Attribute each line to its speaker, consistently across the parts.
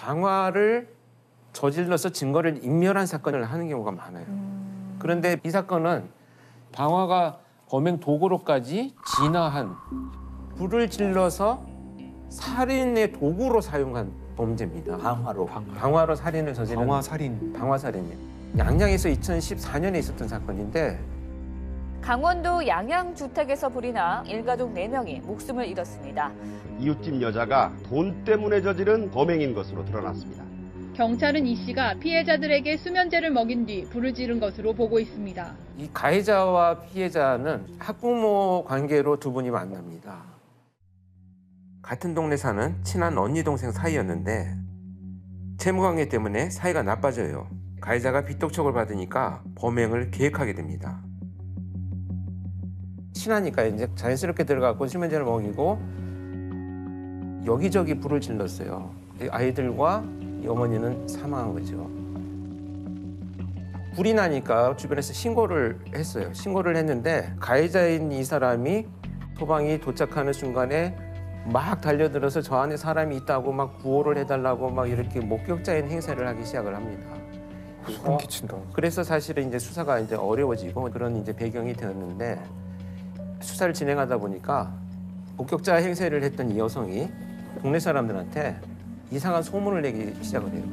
Speaker 1: 방화를 저질러서 증거를 인멸한 사건을 하는 경우가 많아요. 그런데 이 사건은 방화가 범행 도구로까지 진화한 불을 질러서 살인의 도구로 사용한 범죄입니다. 방화로 살인을 저지른 방화살인이요. 양양에서 2014년에 있었던 사건인데
Speaker 2: 강원도 양양 주택에서 불이 나 일가족 4명이 목숨을 잃었습니다.
Speaker 3: 이웃집 여자가 돈 때문에 저지른 범행인 것으로 드러났습니다.
Speaker 4: 경찰은 이 씨가 피해자들에게 수면제를 먹인 뒤 불을 지른 것으로 보고 있습니다.
Speaker 1: 이 가해자와 피해자는 학부모 관계로 두 분이 만납니다. 같은 동네 사는 친한 언니 동생 사이였는데 채무관계 때문에 사이가 나빠져요. 가해자가 빚독촉을 받으니까 범행을 계획하게 됩니다. 친하니까 이제 자연스럽게 들어가고 수면제를 먹이고 여기저기 불을 질렀어요. 아이들과 이 어머니는 사망한 거죠. 불이 나니까 주변에서 신고를 했어요. 신고를 했는데 가해자인 이 사람이 소방이 도착하는 순간에 막 달려들어서 저 안에 사람이 있다고 막 구호를 해달라고 막 이렇게 목격자인 행세를 하기 시작을 합니다.
Speaker 5: 소름 끼친다.
Speaker 1: 그래서 사실은 이제 수사가 이제 어려워지고 그런 이제 배경이 되었는데 수사를 진행하다 보니까 목격자 행세를 했던 이 여성이 동네 사람들한테 이상한 소문을 내기 시작을 해요.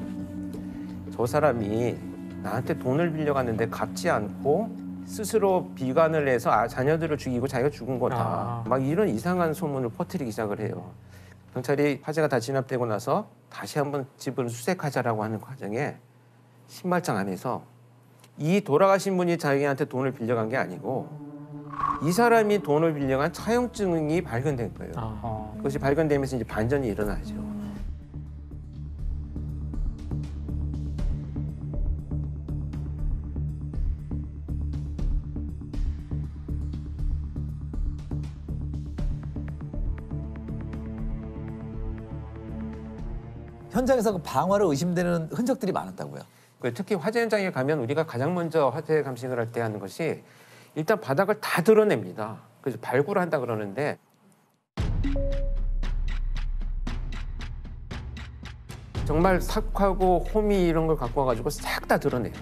Speaker 1: 저 사람이 나한테 돈을 빌려갔는데 갚지 않고 스스로 비관을 해서 자녀들을 죽이고 자기가 죽은 거다. 막 이런 이상한 소문을 퍼뜨리기 시작을 해요. 경찰이 화재가 다 진압되고 나서 다시 한번 집을 수색하자라고 하는 과정에 신발장 안에서 이 돌아가신 분이 자기한테 돈을 빌려간 게 아니고 이 사람이 돈을 빌려간 차용증이 발견된 거예요. 그것이 발견되면서 이제 반전이 일어나죠.
Speaker 6: 현장에서 그 방화로 의심되는 흔적들이 많았다고요?
Speaker 1: 특히 화재 현장에 가면 우리가 가장 먼저 화재 감식을 할 때 하는 것이 일단 바닥을 다 드러냅니다. 그래서 발굴을 한다 그러는데 정말 삭하고 호미 이런 걸 갖고 와가지고 싹 다 드러내요.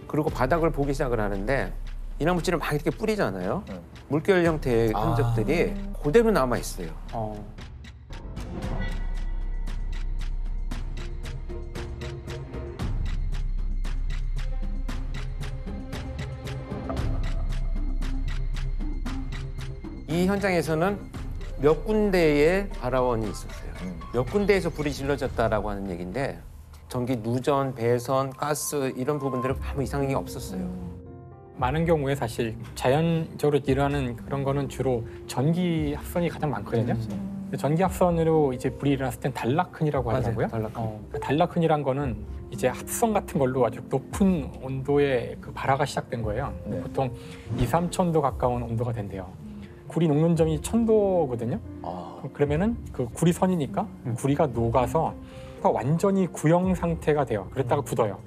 Speaker 1: 그리고 바닥을 보기 시작을 하는데 이나무질을 막 이렇게 뿌리잖아요. 물결 형태의 흔적들이 그대로 남아 있어요. 이 현장에서는 몇 군데의 발화원이 있었어요. 몇 군데에서 불이 질러졌다라고 하는 얘기인데 전기 누전, 배선, 가스 이런 부분들은 아무 이상이 없었어요.
Speaker 5: 많은 경우에 사실 자연적으로 일어나는 그런 거는 주로 전기 합선이 가장 많거든요. 전기 합선으로 이제 불이 일어났을 땐 단락흔이라고 하더라고요. 단락흔이란 거는 이제 합성 같은 걸로 아주 높은 온도의 그 발화가 시작된 거예요. 보통 2, 3천도 가까운 온도가 된대요. 구리 녹는 점이 1000도거든요. 그러면은 그 구리 선이니까 구리가 녹아서 완전히 구형 상태가 돼요. 그랬다가 굳어요.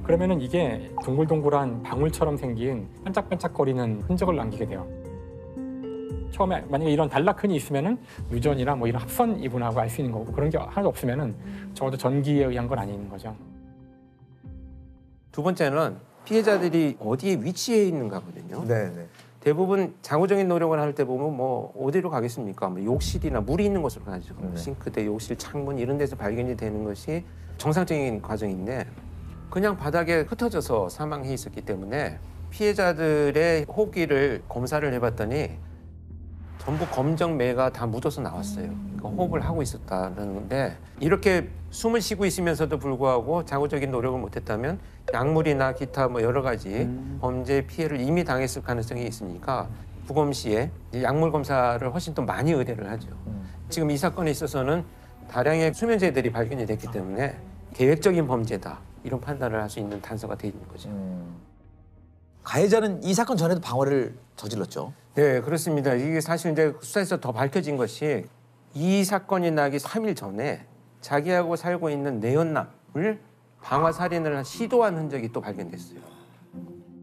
Speaker 5: 그러면은 이게 동글동글한 방울처럼 생긴 반짝반짝거리는 흔적을 남기게 돼요. 처음에 만약에 이런 단락흔이 있으면은 유전이나 뭐 이런 합선 이분하고 알 수 있는 거고 그런 게 하나도 없으면은 적어도 전기에 의한 건 아닌 거죠.
Speaker 1: 두 번째는 피해자들이 어디에 위치해 있는가거든요.
Speaker 6: 네네.
Speaker 1: 대부분 장구적인 노력을 할 때 보면 뭐 어디로 가겠습니까? 뭐 욕실이나 물이 있는 곳으로 가죠. 싱크대, 욕실, 창문 이런 데서 발견이 되는 것이 정상적인 과정인데 그냥 바닥에 흩어져서 사망해 있었기 때문에 피해자들의 호흡기를 검사를 해봤더니 전부 검정매가 다 묻어서 나왔어요. 그러니까 호흡을 하고 있었다는 건데 이렇게 숨을 쉬고 있으면서도 불구하고 자구적인 노력을 못했다면 약물이나 기타 뭐 여러 가지 범죄 피해를 이미 당했을 가능성이 있으니까 부검시에 약물 검사를 훨씬 더 많이 의뢰를 하죠. 지금 이 사건에 있어서는 다량의 수면제들이 발견이 됐기 때문에 계획적인 범죄다 이런 판단을 할 수 있는 단서가 돼 있는 거죠.
Speaker 6: 가해자는 이 사건 전에도 방화를 저질렀죠?
Speaker 1: 네, 그렇습니다. 이게 사실 이제 수사에서 더 밝혀진 것이 이 사건이 나기 3일 전에 자기하고 살고 있는 내연남을 방화 살인을 시도한 흔적이 또 발견됐어요.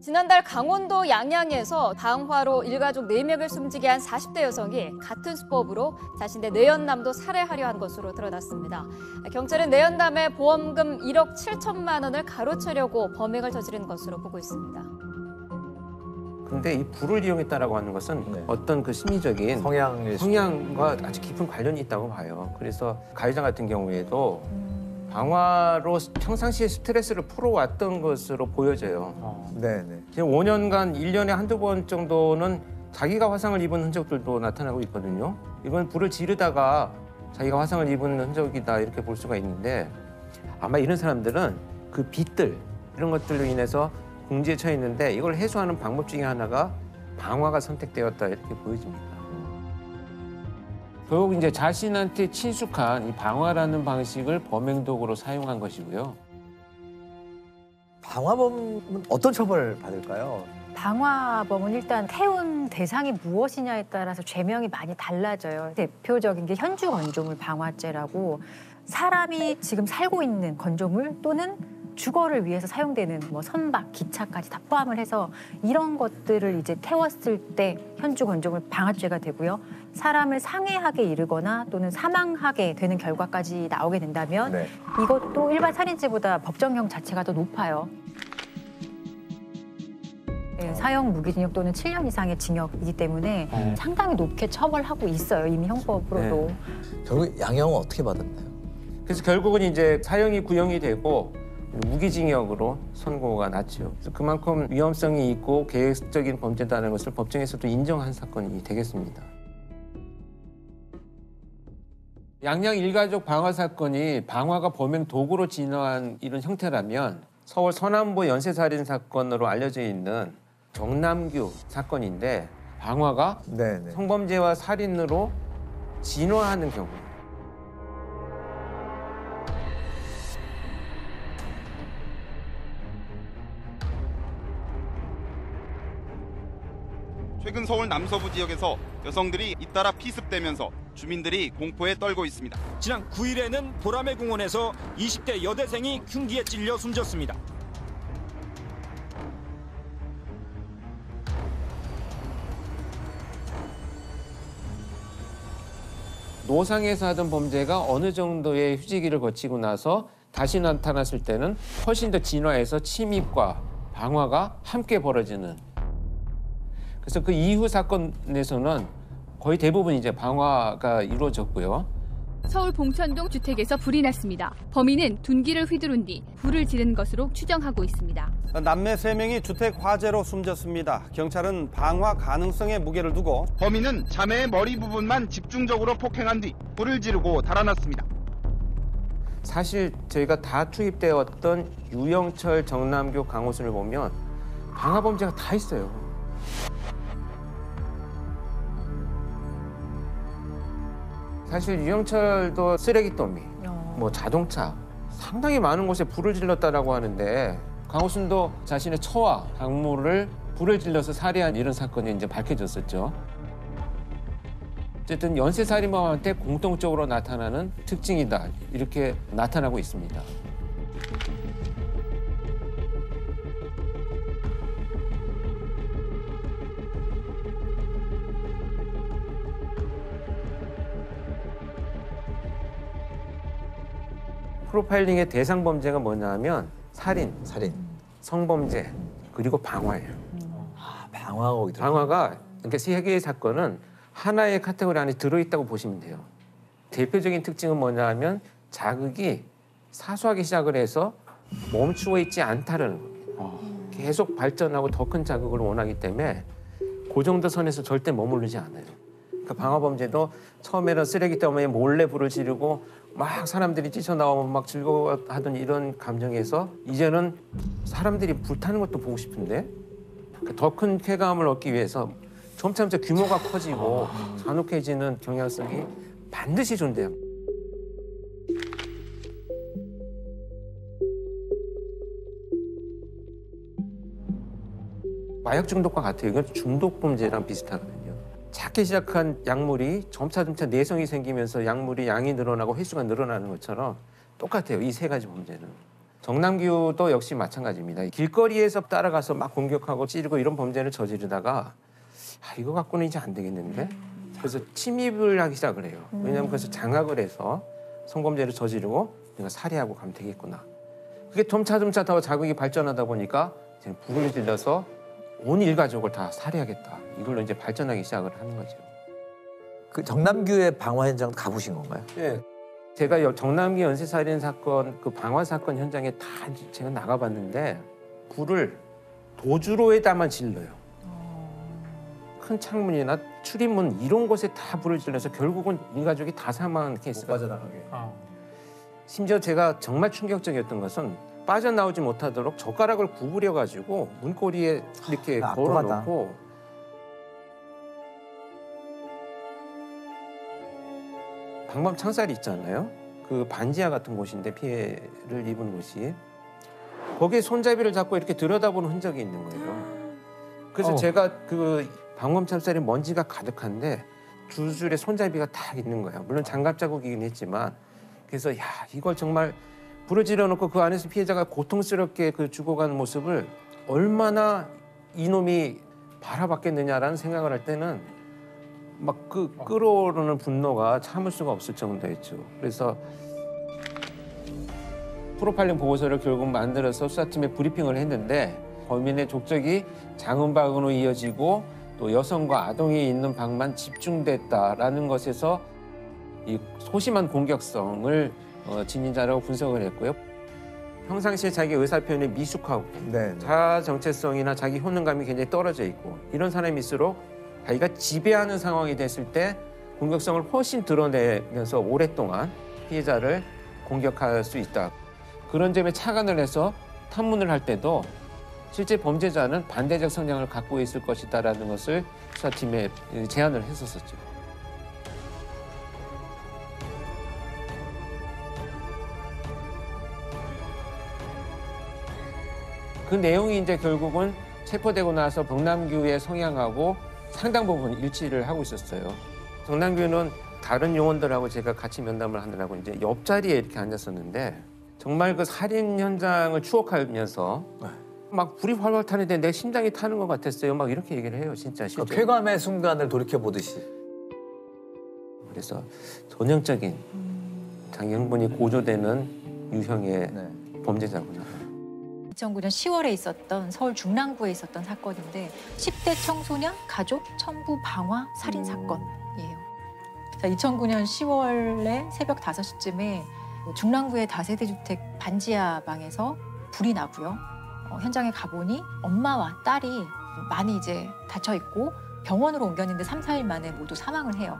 Speaker 2: 지난달 강원도 양양에서 방화로 일가족 4명을 숨지게 한 40대 여성이 같은 수법으로 자신의 내연남도 살해하려 한 것으로 드러났습니다. 경찰은 내연남의 보험금 1억 7천만 원을 가로채려고 범행을 저지른 것으로 보고 있습니다.
Speaker 1: 근데 이 불을 이용했다라고 하는 것은
Speaker 6: 네.
Speaker 1: 어떤 그 심리적인 성향과 아주 깊은 관련이 있다고 봐요. 그래서 가해자 같은 경우에도 방화로 평상시에 스트레스를 풀어왔던 것으로 보여져요.
Speaker 6: 네네.
Speaker 1: 지금 5년간 1년에 한두 번 정도는 자기가 화상을 입은 흔적들도 나타나고 있거든요. 이건 불을 지르다가 자기가 화상을 입은 흔적이다 이렇게 볼 수가 있는데 아마 이런 사람들은 그 빛들 이런 것들로 인해서 궁지에 처해 있는데 이걸 해소하는 방법 중에 하나가 방화가 선택되었다 이렇게 보여집니다. 결국 이제 자신한테 친숙한 이 방화라는 방식을 범행 도구로 사용한 것이고요.
Speaker 6: 방화범은 어떤 처벌을 받을까요?
Speaker 7: 방화범은 일단 태운 대상이 무엇이냐에 따라서 죄명이 많이 달라져요. 대표적인 게 현주 건조물 방화죄라고 사람이 지금 살고 있는 건조물 또는 주거를 위해서 사용되는 뭐 선박, 기차까지 다 포함을 해서 이런 것들을 이제 태웠을 때 현주 건조물 방화죄가 되고요. 사람을 상해하게 이르거나 또는 사망하게 되는 결과까지 나오게 된다면
Speaker 6: 네.
Speaker 7: 이것도 일반 살인죄보다 법정형 자체가 더 높아요. 네, 사형 무기징역 또는 7년 이상의 징역이기 때문에 상당히 높게 처벌하고 있어요. 이미 형법으로도.
Speaker 1: 네.
Speaker 6: 결국 양형은 어떻게 받았나요?
Speaker 1: 그래서 결국은 이제 사형이 구형이 되고 무기징역으로 선고가 났죠. 그래서 그만큼 위험성이 있고 계획적인 범죄다는 것을 법정에서도 인정한 사건이 되겠습니다. 양양 일가족 방화 사건이 방화가 범행 도구로 진화한 이런 형태라면 서울 서남부 연쇄살인 사건으로 알려져 있는 정남규 사건인데 방화가
Speaker 6: 네네.
Speaker 1: 성범죄와 살인으로 진화하는 경우.
Speaker 8: 최근 서울 남서부 지역에서 여성들이 잇따라 피습되면서 주민들이 공포에 떨고 있습니다.
Speaker 9: 지난 9일에는 보라매 공원에서 20대 여대생이 흉기에 찔려 숨졌습니다.
Speaker 1: 노상에서 하던 범죄가 어느 정도의 휴지기를 거치고 나서 다시 나타났을 때는 훨씬 더 진화해서 침입과 방화가 함께 벌어지는. 그래서 그 이후 사건에서는 거의 대부분 이제 방화가 이루어졌고요.
Speaker 4: 서울 봉천동 주택에서 불이 났습니다. 범인은 둔기를 휘두른 뒤 불을 지른 것으로 추정하고 있습니다.
Speaker 10: 남매 3명이 주택 화재로 숨졌습니다. 경찰은 방화 가능성에 무게를 두고
Speaker 8: 범인은 자매의 머리 부분만 집중적으로 폭행한 뒤 불을 지르고 달아났습니다.
Speaker 1: 사실 저희가 다 투입되었던 유영철, 정남규, 강호순을 보면 방화 범죄가 다 있어요. 사실 유영철도 쓰레기더미, 뭐 자동차 상당히 많은 곳에 불을 질렀다라고 하는데 강호순도 자신의 처와 작물을 불을 질러서 살해한 이런 사건이 이제 밝혀졌었죠. 어쨌든 연쇄살인범한테 공통적으로 나타나는 특징이다 이렇게 나타나고 있습니다. 프로파일링의 대상 범죄가 뭐냐면 살인, 성범죄, 그리고 방화예요.
Speaker 6: 아, 방화가
Speaker 1: 방화가 그러니까 세 개의 사건은 하나의 카테고리 안에 들어있다고 보시면 돼요. 대표적인 특징은 뭐냐면 자극이 사소하게 시작을 해서 멈추어 있지 않다는 겁니다. 계속 발전하고 더 큰 자극을 원하기 때문에 그 정도 선에서 절대 머무르지 않아요. 그러니까 방화 범죄도 처음에는 쓰레기더미에 몰래 불을 지르고 막 사람들이 뛰쳐나오면 막 즐거워하던 이런 감정에서 이제는 사람들이 불타는 것도 보고 싶은데 더 큰 쾌감을 얻기 위해서 점차 규모가 커지고 잔혹해지는 경향성이 반드시 존재해요. 마약 중독과 같아요. 이건 중독 범죄랑 비슷하거든요. 작게 시작한 약물이 점차 내성이 생기면서 약물이 양이 늘어나고 횟수가 늘어나는 것처럼 똑같아요. 이 세 가지 범죄는. 정남규도 역시 마찬가지입니다. 길거리에서 따라가서 막 공격하고 찌르고 이런 범죄를 저지르다가 이거 갖고는 이제 안 되겠는데 그래서 침입을 하기 시작을 해요. 왜냐하면 그래서 장악을 해서 성범죄를 저지르고 내가 살해하고 가면 되겠구나. 그게 점차 더 자극이 발전하다 보니까 이제 불을 질러서 온 일가족을 다 살해하겠다. 이걸로 이제 발전하기 시작을 하는 거죠.
Speaker 6: 그 정남규의 방화 현장 가보신 건가요?
Speaker 1: 네. 제가 정남규 연쇄살인 사건 그 방화 사건 현장에 다 제가 나가봤는데 불을 도주로에다만 질러요. 큰 창문이나 출입문 이런 곳에 다 불을 질러서 결국은 일가족이 다 사망한 케이스가
Speaker 6: 빠져나가게.
Speaker 1: 심지어 제가 정말 충격적이었던 것은 빠져나오지 못하도록 젓가락을 구부려 가지고 문고리에 이렇게 걸어놓고 방범 창살이 있잖아요. 그 반지하 같은 곳인데 피해를 입은 곳이 거기에 손잡이를 잡고 이렇게 들여다보는 흔적이 있는 거예요. 그래서 제가 그 방범 창살에 먼지가 가득한데 두 줄의 손잡이가 딱 있는 거예요. 물론 장갑 자국이긴 했지만 그래서 야 이걸 정말 불을 질러놓고 그 안에서 피해자가 고통스럽게 그 죽어가는 모습을 얼마나 이놈이 바라봤겠느냐라는 생각을 할 때는 막 그 끓어오르는 분노가 참을 수가 없을 정도였죠. 그래서 프로파일링 보고서를 결국 만들어서 수사팀에 브리핑을 했는데 범인의 족적이 장은박으로 이어지고 또 여성과 아동이 있는 방만 집중됐다라는 것에서 이 소심한 공격성을 지닌 자라고 분석을 했고요. 평상시에 자기 의사표현이 미숙하고 자아 정체성이나 자기 효능감이 굉장히 떨어져 있고 이런 사람일수록 자기가 지배하는 상황이 됐을 때 공격성을 훨씬 드러내면서 오랫동안 피해자를 공격할 수 있다. 그런 점에 착안을 해서 탐문을 할 때도 실제 범죄자는 반대적 성향을 갖고 있을 것이다라는 것을 수사팀에 제안을 했었었죠. 그 내용이 이제 결국은 체포되고 나서 정남규의 성향하고 상당 부분 일치를 하고 있었어요. 정남규는 다른 요원들하고 제가 같이 면담을 하느라고 이제 옆자리에 이렇게 앉았었는데 정말 그 살인 현장을 추억하면서 막 불이 활활 타는데 내 심장이 타는 것 같았어요. 막 이렇게 얘기를 해요, 진짜.
Speaker 6: 그 쾌감의 순간을 돌이켜 보듯이.
Speaker 1: 그래서 전형적인 장형분이 고조되는 유형의 범죄자구나.
Speaker 7: 2009년 10월에 있었던 서울 중랑구에 있었던 사건인데 10대 청소년 가족 첨부 방화 살인 사건이에요. 자, 2009년 10월에 새벽 5시쯤에 중랑구의 다세대 주택 반지하 방에서 불이 나고요. 현장에 가보니 엄마와 딸이 많이 이제 다쳐 있고 병원으로 옮겼는데 3, 4일 만에 모두 사망을 해요.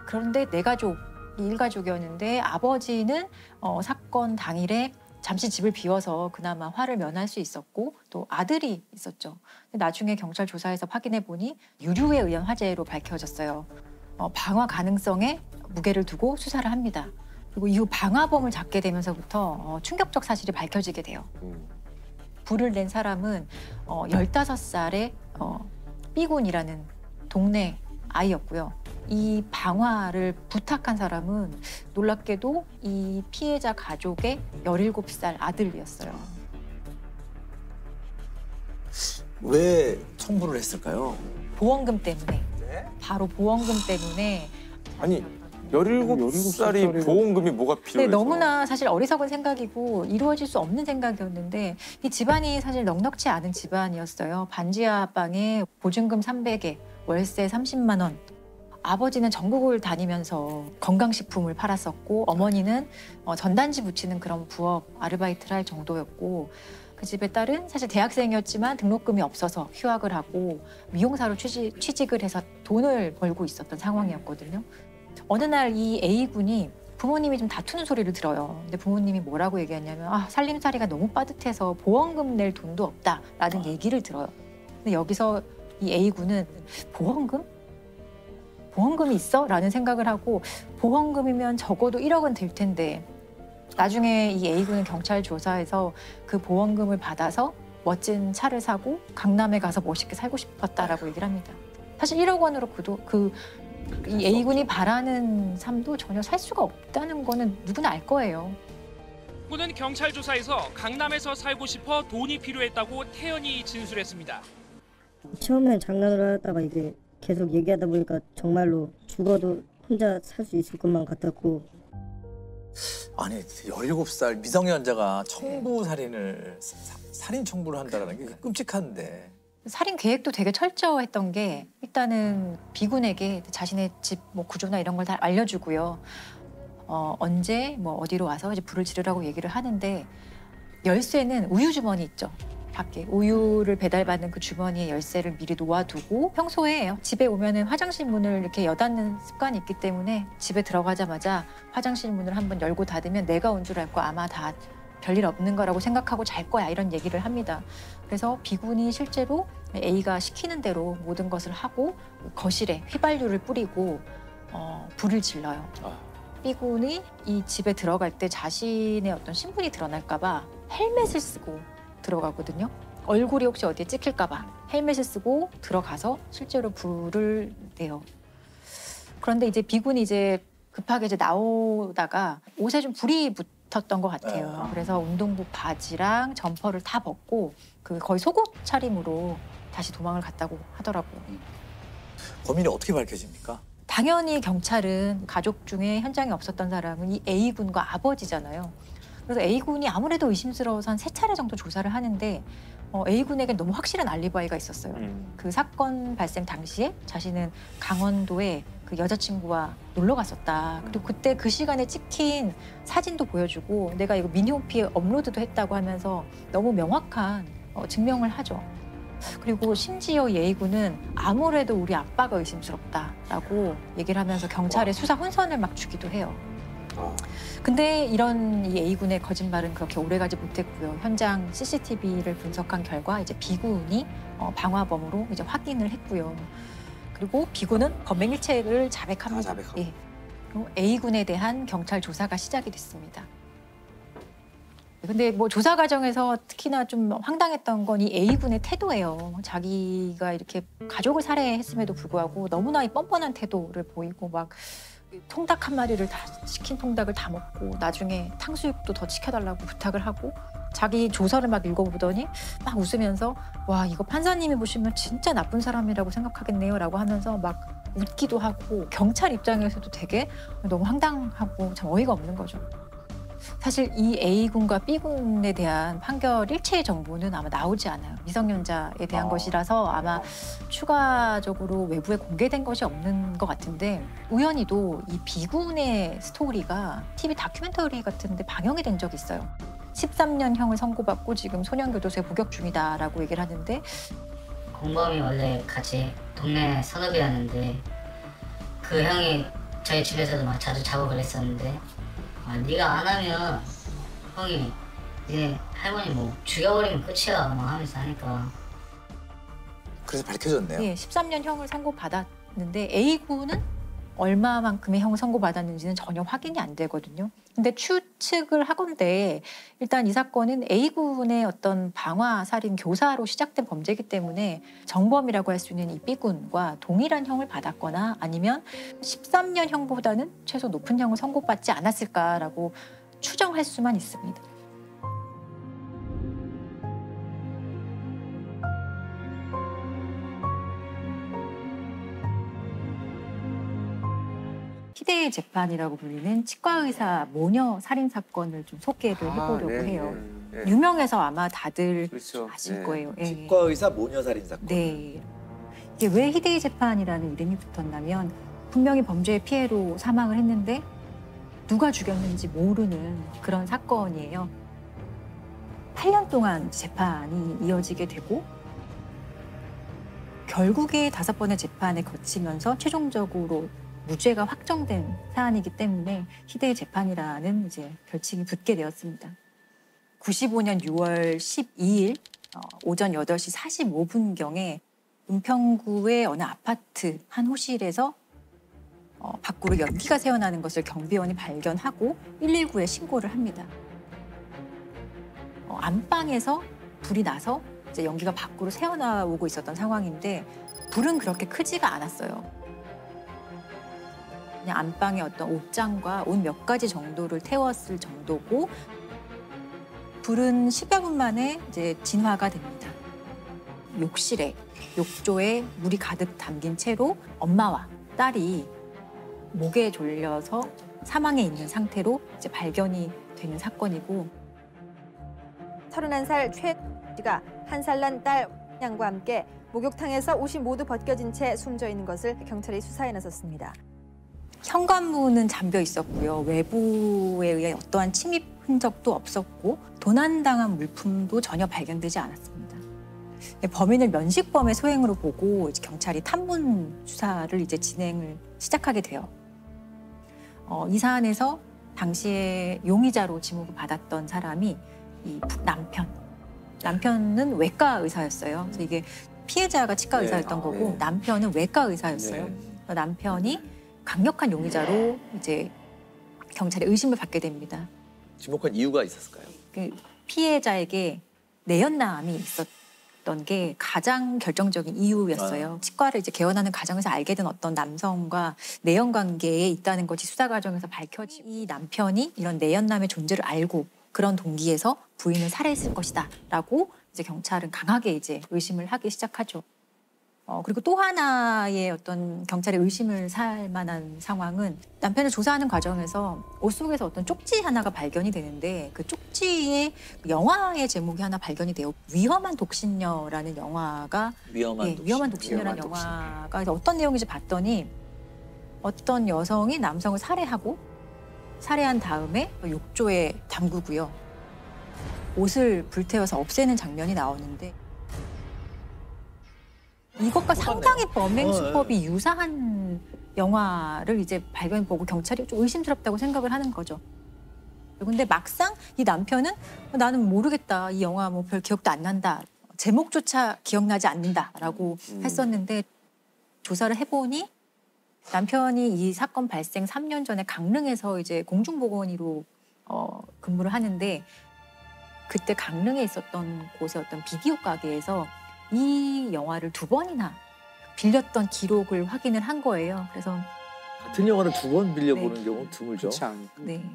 Speaker 7: 그런데 네 가족이 일가족이었는데 아버지는 사건 당일에 잠시 집을 비워서 그나마 화를 면할 수 있었고 또 아들이 있었죠. 근데 나중에 경찰 조사에서 확인해 보니 유류에 의한 화재로 밝혀졌어요. 방화 가능성에 무게를 두고 수사를 합니다. 그리고 이후 방화범을 잡게 되면서부터 충격적 사실이 밝혀지게 돼요. 불을 낸 사람은 15살의 B군이라는 동네 아이였고요. 이 방화를 부탁한 사람은 놀랍게도 이 피해자 가족의 17살 아들이었어요.
Speaker 6: 왜 청부를 했을까요?
Speaker 7: 보험금 때문에. 바로 보험금 때문에.
Speaker 11: 아니 17살이 보험금이 뭐가 필요해서.
Speaker 7: 네, 너무나 사실 어리석은 생각이고 이루어질 수 없는 생각이었는데 이 집안이 사실 넉넉지 않은 집안이었어요. 반지하 방에 보증금 300에 월세 30만 원. 아버지는 전국을 다니면서 건강식품을 팔았었고 어머니는 전단지 붙이는 그런 부업 아르바이트를 할 정도였고 그 집의 딸은 사실 대학생이었지만 등록금이 없어서 휴학을 하고 미용사로 취직을 해서 돈을 벌고 있었던 상황이었거든요. 어느 날 이 A군이 부모님이 좀 다투는 소리를 들어요. 근데 부모님이 뭐라고 얘기하냐면 살림살이가 너무 빠듯해서 보험금 낼 돈도 없다라는 얘기를 들어요. 근데 여기서 이 A군은 보험금이 있어? 라는 생각을 하고 보험금이면 적어도 1억은 될 텐데 나중에 이 A군은 경찰 조사에서 그 보험금을 받아서 멋진 차를 사고 강남에 가서 멋있게 살고 싶었다라고 얘기를 합니다. 사실 1억 원으로 이 A군이 바라는 삶도 전혀 살 수가 없다는 거는 누구나 알 거예요.
Speaker 12: 박군은 경찰 조사에서 강남에서 살고 싶어 돈이 필요했다고 태연히 진술했습니다.
Speaker 13: 처음엔 장난으로 하다가 이게 계속 얘기하다 보니까 정말로 죽어도 혼자 살 수 있을 것만 같았고.
Speaker 6: 아니 17살 미성년자가 청부 살인을 살인 청부를 한다는 게 끔찍한데.
Speaker 7: 살인 계획도 되게 철저했던 게 일단은 비군에게 자신의 집 뭐 구조나 이런 걸 다 알려주고요. 언제 뭐 어디로 와서 이제 불을 지르라고 얘기를 하는데 열쇠는 우유 주머니 있죠. 밖에 우유를 배달받는 그 주머니에 열쇠를 미리 놓아두고 평소에 집에 오면은 화장실 문을 이렇게 여닫는 습관이 있기 때문에 집에 들어가자마자 화장실 문을 한번 열고 닫으면 내가 온 줄 알고 아마 다 별일 없는 거라고 생각하고 잘 거야 이런 얘기를 합니다. 그래서 비군이 실제로 A가 시키는 대로 모든 것을 하고 거실에 휘발유를 뿌리고 불을 질러요. B군이 이 집에 들어갈 때 자신의 어떤 신분이 드러날까 봐 헬멧을 쓰고 들어가거든요. 얼굴이 혹시 어디에 찍힐까 봐 헬멧을 쓰고 들어가서 실제로 불을 내요. 그런데 이제 B군이 이제 급하게 이제 나오다가 옷에 좀 불이 붙었던 것 같아요. 그래서 운동복 바지랑 점퍼를 다 벗고 그 거의 속옷 차림으로 다시 도망을 갔다고 하더라고요.
Speaker 6: 범인이 어떻게 밝혀집니까?
Speaker 7: 당연히 경찰은 가족 중에 현장에 없었던 사람은 이 A군과 아버지잖아요. 그래서 A군이 아무래도 의심스러워서 한 3차례 정도 조사를 하는데 A군에게 너무 확실한 알리바이가 있었어요. 그 사건 발생 당시에 자신은 강원도에 그 여자친구와 놀러 갔었다. 그리고 그때 그 시간에 찍힌 사진도 보여주고 내가 이거 미니홈피에 업로드도 했다고 하면서 너무 명확한 증명을 하죠. 그리고 심지어 이 A군은 아무래도 우리 아빠가 의심스럽다라고 얘기를 하면서 경찰에 수사 혼선을 막 주기도 해요. 근데 이런 이 A군의 거짓말은 그렇게 오래가지 못했고요. 현장 CCTV를 분석한 결과 이제 B군이 방화범으로 이제 확인을 했고요. 그리고 B군은 범행일체를 자백합니다. 예. 그리고 A군에 대한 경찰 조사가 시작이 됐습니다. 근데 뭐 조사 과정에서 특히나 좀 황당했던 건 이 A군의 태도예요. 자기가 이렇게 가족을 살해했음에도 불구하고 너무나 이 뻔뻔한 태도를 보이고 막 통닭 한 마리를 다 치킨 통닭을 다 먹고 나중에 탕수육도 더 시켜달라고 부탁을 하고 자기 조서를 막 읽어보더니 막 웃으면서 와 이거 판사님이 보시면 진짜 나쁜 사람이라고 생각하겠네요 라고 하면서 막 웃기도 하고 경찰 입장에서도 되게 너무 황당하고 참 어이가 없는 거죠. 사실 이 A군과 B군에 대한 판결 일체의 정보는 아마 나오지 않아요. 미성년자에 대한 것이라서 아마 추가적으로 외부에 공개된 것이 없는 것 같은데 우연히도 이 B군의 스토리가 TV 다큐멘터리 같은데 방영이 된 적이 있어요. 13년형을 선고받고 지금 소년교도소에 복역 중이다라고 얘기를 하는데
Speaker 14: 공범이 원래 같이 동네 선후배였는데 그 형이 저희 집에서도 막 자주 작업을 했었는데 네가 안 하면 형이 이제 할머니 뭐 죽여버리면 끝이야 막 하면서 하니까
Speaker 6: 그래서 밝혀졌네요.
Speaker 7: 네, 13년형을 선고받았는데 A군은 얼마만큼의 형을 선고받았는지는 전혀 확인이 안 되거든요. 근데 추측을 하건대 일단 이 사건은 A군의 어떤 방화 살인 교사로 시작된 범죄이기 때문에 정범이라고 할 수 있는 이 B군과 동일한 형을 받았거나 아니면 13년형보다는 최소 높은 형을 선고받지 않았을까라고 추정할 수만 있습니다. 희대의 재판이라고 불리는 치과의사 모녀 살인 사건을 좀 소개를 해보려고 해요. 네. 유명해서 아마 다들 아실 거예요. 예.
Speaker 6: 치과의사 모녀 살인 사건.
Speaker 7: 네. 이게 왜 희대의 재판이라는 이름이 붙었냐면 분명히 범죄의 피해로 사망을 했는데 누가 죽였는지 모르는 그런 사건이에요. 8년 동안 재판이 이어지게 되고 결국에 5번의 재판을 거치면서 최종적으로 무죄가 확정된 사안이기 때문에 희대의 재판이라는 이제 별칭이 붙게 되었습니다. 95년 6월 12일 오전 8시 45분경에 은평구의 어느 아파트 한 호실에서 밖으로 연기가 새어나는 것을 경비원이 발견하고 119에 신고를 합니다. 안방에서 불이 나서 이제 연기가 밖으로 새어나오고 있었던 상황인데 불은 그렇게 크지가 않았어요. 그냥 안방에 어떤 옷장과 옷 몇 가지 정도를 태웠을 정도고 불은 10여 분 만에 이제 진화가 됩니다. 욕실에, 욕조에 물이 가득 담긴 채로 엄마와 딸이 목에 졸려서 사망해 있는 상태로 이제 발견이 되는 사건이고
Speaker 15: 31살 최 씨가 1살 난 딸 양과 함께 목욕탕에서 옷이 모두 벗겨진 채 숨져 있는 것을 경찰이 수사에 나섰습니다.
Speaker 7: 현관문은 잠겨 있었고요. 외부에 의해 어떠한 침입 흔적도 없었고 도난당한 물품도 전혀 발견되지 않았습니다. 범인을 면식범의 소행으로 보고 이제 경찰이 탐문 수사를 이제 진행을 시작하게 돼요. 이 사안에서 당시에 용의자로 지목을 받았던 사람이 이 남편은 외과 의사였어요. 그래서 이게 피해자가 치과 의사였던 거고 남편은 외과 의사였어요. 남편이 강력한 용의자로 이제 경찰의 의심을 받게 됩니다.
Speaker 6: 지목한 이유가 있었을까요?
Speaker 7: 그 피해자에게 내연남이 있었던 게 가장 결정적인 이유였어요. 치과를 이제 개원하는 과정에서 알게 된 어떤 남성과 내연 관계에 있다는 것이 수사 과정에서 밝혀지고 이 남편이 이런 내연남의 존재를 알고 그런 동기에서 부인을 살해했을 것이다라고 이제 경찰은 강하게 이제 의심을 하기 시작하죠. 그리고 또 하나의 어떤 경찰의 의심을 살 만한 상황은 남편을 조사하는 과정에서 옷 속에서 어떤 쪽지 하나가 발견이 되는데 그 쪽지에 영화의 제목이 하나 발견이 돼요. 위험한 독신녀라는 영화가 위험한 독신녀라는 영화가 그래서 어떤 내용인지 봤더니 어떤 여성이 남성을 살해한 다음에 욕조에 담그고요. 옷을 불태워서 없애는 장면이 나오는데 이것과 상당히 범행 수법이 유사한 영화를 이제 발견해보고 경찰이 좀 의심스럽다고 생각을 하는 거죠. 근데 막상 이 남편은 나는 모르겠다. 이 영화 뭐 별 기억도 안 난다. 제목조차 기억나지 않는다라고 했었는데 조사를 해보니 남편이 이 사건 발생 3년 전에 강릉에서 이제 공중보건의로 근무를 하는데 그때 강릉에 있었던 곳의 어떤 비디오 가게에서 이 영화를 2번이나 빌렸던 기록을 확인을 한 거예요. 그래서
Speaker 6: 같은 영화를 2번 빌려보는 경우 드물죠.
Speaker 7: 네.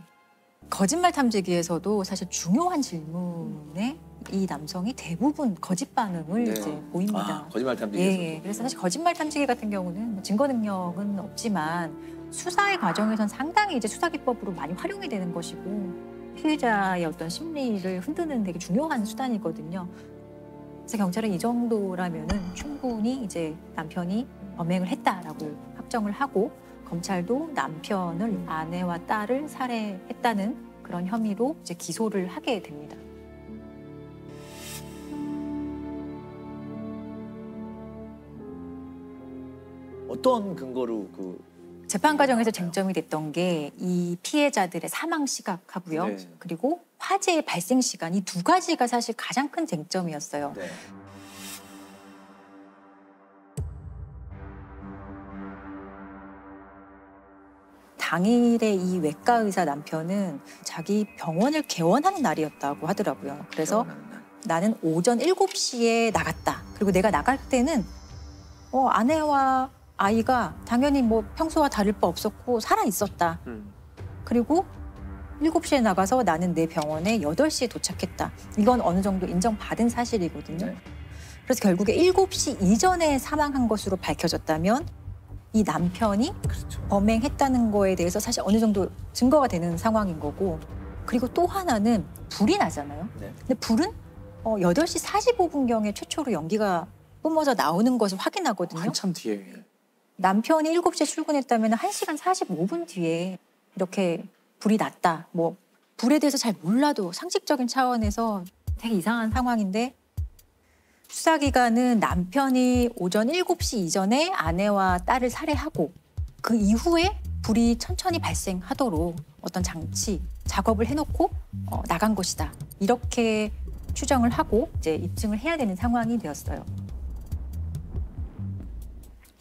Speaker 7: 거짓말 탐지기에서도 사실 중요한 질문에 이 남성이 대부분 거짓 반응을 이제 보입니다.
Speaker 6: 거짓말 탐지기에서도.
Speaker 7: 예, 그래서 사실 거짓말 탐지기 같은 경우는 증거 능력은 없지만 수사의 과정에선 상당히 이제 수사 기법으로 많이 활용이 되는 것이고 피해자의 어떤 심리를 흔드는 되게 중요한 수단이거든요. 그래서 경찰은 이 정도라면은 충분히 이제 남편이 범행을 했다라고 확정을 하고 검찰도 남편을 아내와 딸을 살해했다는 그런 혐의로 이제 기소를 하게 됩니다.
Speaker 6: 어떤 근거로
Speaker 7: 재판 과정에서 쟁점이 됐던 게 이 피해자들의 사망 시각하고요. 그리고 화재의 발생 시간 이 2가지가 사실 가장 큰 쟁점이었어요. 당일에 이 외과 의사 남편은 자기 병원을 개원하는 날이었다고 하더라고요. 그래서 나는 오전 7시에 나갔다. 그리고 내가 나갈 때는 아내와 아이가 당연히 뭐 평소와 다를 바 없었고 살아 있었다. 그리고 7시에 나가서 나는 내 병원에 8시에 도착했다. 이건 어느 정도 인정받은 사실이거든요. 그래서 결국에 7시 이전에 사망한 것으로 밝혀졌다면 이 남편이 범행했다는 거에 대해서 사실 어느 정도 증거가 되는 상황인 거고 그리고 또 하나는 불이 나잖아요. 근데 불은 8시 45분경에 최초로 연기가 뿜어져 나오는 것을 확인하거든요.
Speaker 11: 한참 뒤에.
Speaker 7: 남편이 7시에 출근했다면 1시간 45분 뒤에 이렇게 불이 났다. 뭐 불에 대해서 잘 몰라도 상식적인 차원에서 되게 이상한 상황인데 수사기관은 남편이 오전 7시 이전에 아내와 딸을 살해하고 그 이후에 불이 천천히 발생하도록 어떤 장치, 작업을 해놓고 나간 것이다. 이렇게 추정을 하고 이제 입증을 해야 되는 상황이 되었어요.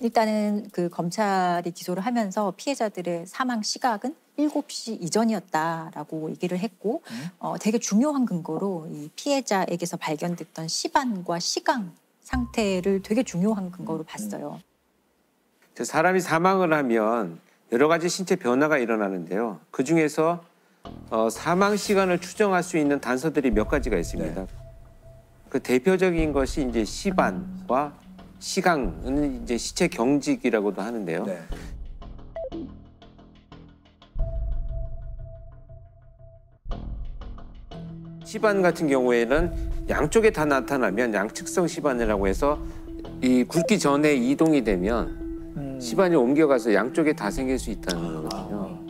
Speaker 7: 일단은 그 검찰이 기소를 하면서 피해자들의 사망 시각은 7시 이전이었다라고 얘기를 했고 되게 중요한 근거로 이 피해자에게서 발견됐던 시반과 시강 상태를 되게 중요한 근거로 봤어요.
Speaker 1: 사람이 사망을 하면 여러 가지 신체 변화가 일어나는데요. 그중에서 사망 시간을 추정할 수 있는 단서들이 몇 가지가 있습니다.
Speaker 6: 네.
Speaker 1: 그 대표적인 것이 이제 시반과 시강은 이제 시체 경직이라고도 하는데요.
Speaker 6: 네.
Speaker 1: 시반 같은 경우에는 양쪽에 다 나타나면 양측성 시반이라고 해서 이 굵기 전에 이동이 되면 시반이 옮겨가서 양쪽에 다 생길 수 있다는 거거든요.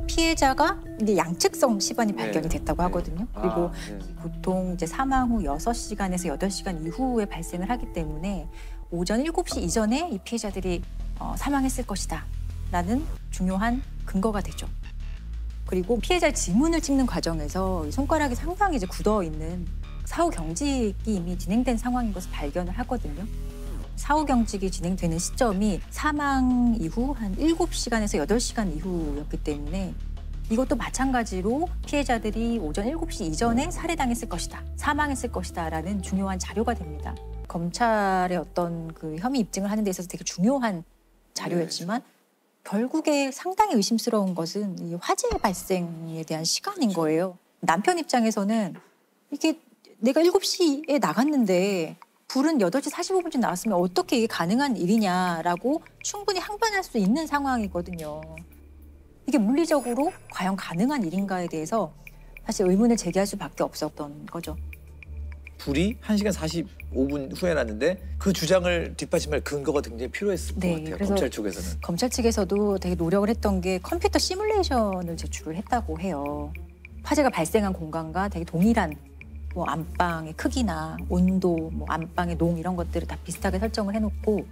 Speaker 16: 피해자가 이제 양측성 시반이 발견이 됐다고 하거든요. 그리고 보통 이제 사망 후 6시간에서 8시간 이후에 발생을 하기 때문에 오전 7시 이전에 이 피해자들이 사망했을 것이다 라는 중요한 근거가 되죠. 그리고 피해자의 지문을 찍는 과정에서 손가락이 상당히 이제 굳어 있는 사후 경직이 이미 진행된 상황인 것을 발견을 하거든요. 사후 경직이 진행되는 시점이 사망 이후 한 7시간에서 8시간 이후였기 때문에 이것도 마찬가지로 피해자들이 오전 7시 이전에 살해당했을 것이다, 사망했을 것이다 라는 중요한 자료가 됩니다. 검찰의 어떤 그 혐의 입증을 하는 데 있어서 되게 중요한 자료였지만 결국에 상당히 의심스러운 것은 이 화재 발생에 대한 시간인 거예요. 남편 입장에서는 이게 내가 7시에 나갔는데 불은 8시 45분쯤 나왔으면 어떻게 이게 가능한 일이냐라고 충분히 항변할 수 있는 상황이거든요. 이게 물리적으로 과연 가능한 일인가에 대해서 사실 의문을 제기할 수밖에 없었던 거죠.
Speaker 6: 불이 1시간 45분 후에 났는데 그 주장을 뒷받침할 근거가 굉장히 필요했을 것 같아요. 검찰 쪽에서는.
Speaker 16: 검찰 측에서도 되게 노력을 했던 게 컴퓨터 시뮬레이션을 제출을 했다고 해요. 화재가 발생한 공간과 되게 동일한 뭐 안방의 크기나 온도, 뭐 안방의 농 이런 것들을 다 비슷하게 설정을 해놓고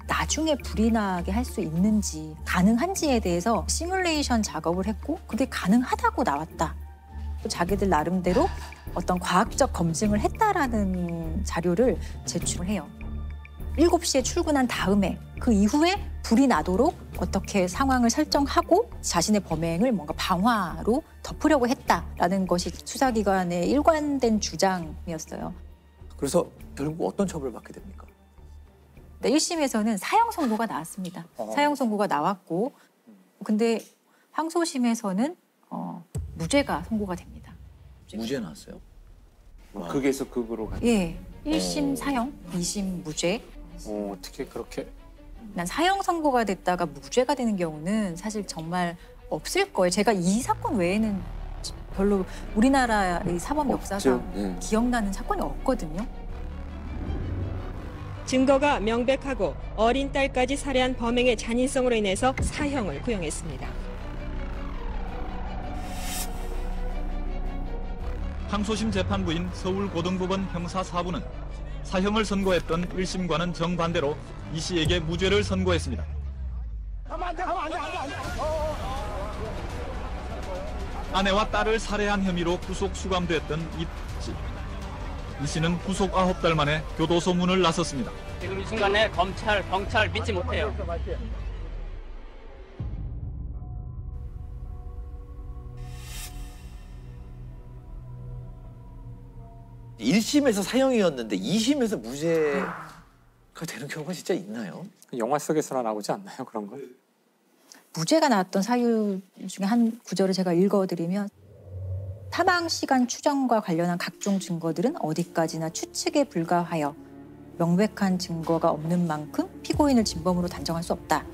Speaker 16: 나중에 불이 나게 할 수 있는지 가능한지에 대해서 시뮬레이션 작업을 했고 그게 가능하다고 나왔다. 또 자기들 나름대로 어떤 과학적 검증을 했다라는 자료를 제출을 해요. 7시에 출근한 다음에 그 이후에 불이 나도록 어떻게 상황을 설정하고 자신의 범행을 뭔가 방화로 덮으려고 했다라는 것이 수사기관의 일관된 주장이었어요.
Speaker 6: 그래서 결국 어떤 처벌을 받게 됩니까?
Speaker 16: 네, 1심에서는 사형 선고가 나왔습니다. 사형 선고가 나왔고 근데 항소심에서는 무죄가 선고가 됩니다.
Speaker 6: 무죄 나왔어요?
Speaker 1: 극에서 극으로 가죠.
Speaker 16: 예, 1심 사형, 2심 무죄.
Speaker 5: 어떻게 그렇게?
Speaker 16: 난 사형 선고가 됐다가 무죄가 되는 경우는 사실 정말 없을 거예요. 제가 이 사건 외에는 별로 우리나라의 사법 역사상 기억나는 사건이 없거든요.
Speaker 17: 증거가 명백하고 어린 딸까지 살해한 범행의 잔인성으로 인해서 사형을 구형했습니다.
Speaker 18: 항소심 재판부인 서울고등법원 형사 4부는 사형을 선고했던 1심과는 정반대로 이 씨에게 무죄를 선고했습니다. 아내와 딸을 살해한 혐의로 구속 수감됐던 이 씨. 이 씨는 구속 9달 만에 교도소 문을 나섰습니다.
Speaker 19: 지금 이 순간에 검찰, 경찰 믿지 못해요.
Speaker 6: 1심에서 사형이었는데 2심에서 무죄가 되는 경우가 진짜 있나요?
Speaker 5: 영화 속에서나 나오지 않나요, 그런 거?
Speaker 16: 무죄가 나왔던 사유 중에 한 구절을 제가 읽어드리면 사망 시간 추정과 관련한 각종 증거들은 어디까지나 추측에 불과하여 명백한 증거가 없는 만큼 피고인을 진범으로 단정할 수 없다.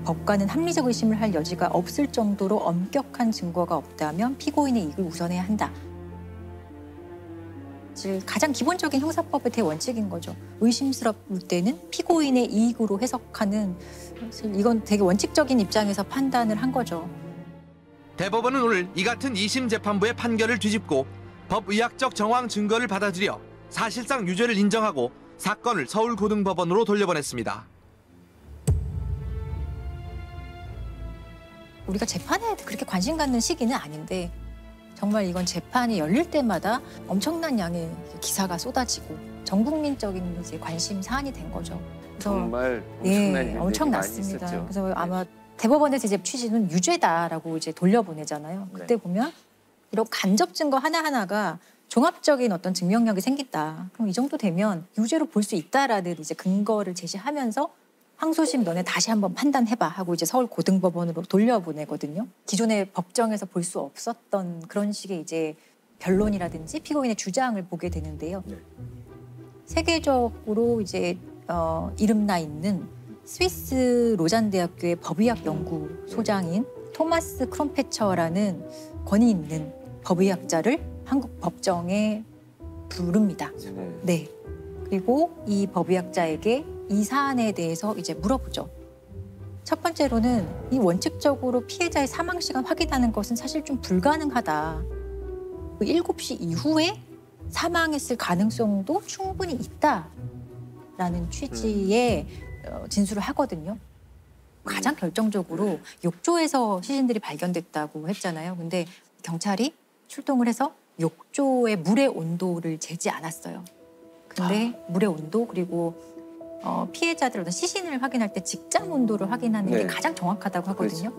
Speaker 16: 법관은 합리적 의심을 할 여지가 없을 정도로 엄격한 증거가 없다면 피고인의 이익을 우선해야 한다. 가장 기본적인 형사법의 대원칙인 거죠. 의심스러울 때는 피고인의 이익으로 해석하는, 이건 되게 원칙적인 입장에서 판단을 한 거죠.
Speaker 20: 대법원은 오늘 이 같은 2심 재판부의 판결을 뒤집고 법의학적 정황 증거를 받아들여 사실상 유죄를 인정하고 사건을 서울고등법원으로 돌려보냈습니다.
Speaker 16: 우리가 재판에 그렇게 관심 갖는 시기는 아닌데 정말 이건 재판이 열릴 때마다 엄청난 양의 기사가 쏟아지고 전 국민적인 이제 관심 사안이 된 거죠. 그래서
Speaker 1: 정말 엄청난 일들이
Speaker 16: 엄청났습니다.
Speaker 1: 많이 있었죠.
Speaker 16: 그래서 아마 대법원에서 이제 취지는 유죄다라고 이제 돌려보내잖아요. 그때 보면 이런 간접 증거 하나하나가 종합적인 어떤 증명력이 생긴다. 그럼 이 정도 되면 유죄로 볼 수 있다라는 이제 근거를 제시하면서 항소심 너네 다시 한번 판단해봐 하고 이제 서울고등법원으로 돌려보내거든요. 기존의 법정에서 볼 수 없었던 그런 식의 이제 변론이라든지 피고인의 주장을 보게 되는데요. 세계적으로 이제 이름나 있는 스위스 로잔 대학교의 법의학 연구소장인 토마스 크롬페처라는 권위 있는 법의학자를 한국 법정에 부릅니다. 네. 그리고 이 법의학자에게 이 사안에 대해서 이제 물어보죠. 첫 번째로는 이 원칙적으로 피해자의 사망 시간 확인하는 것은 사실 좀 불가능하다. 7시 이후에 사망했을 가능성도 충분히 있다라는 취지의 진술을 하거든요. 가장 결정적으로 욕조에서 시신들이 발견됐다고 했잖아요. 근데 경찰이 출동을 해서 욕조의 물의 온도를 재지 않았어요. 근데 물의 온도 그리고 피해자들 어떤 시신을 확인할 때 직장 온도를 확인하는 게 가장 정확하다고 하거든요.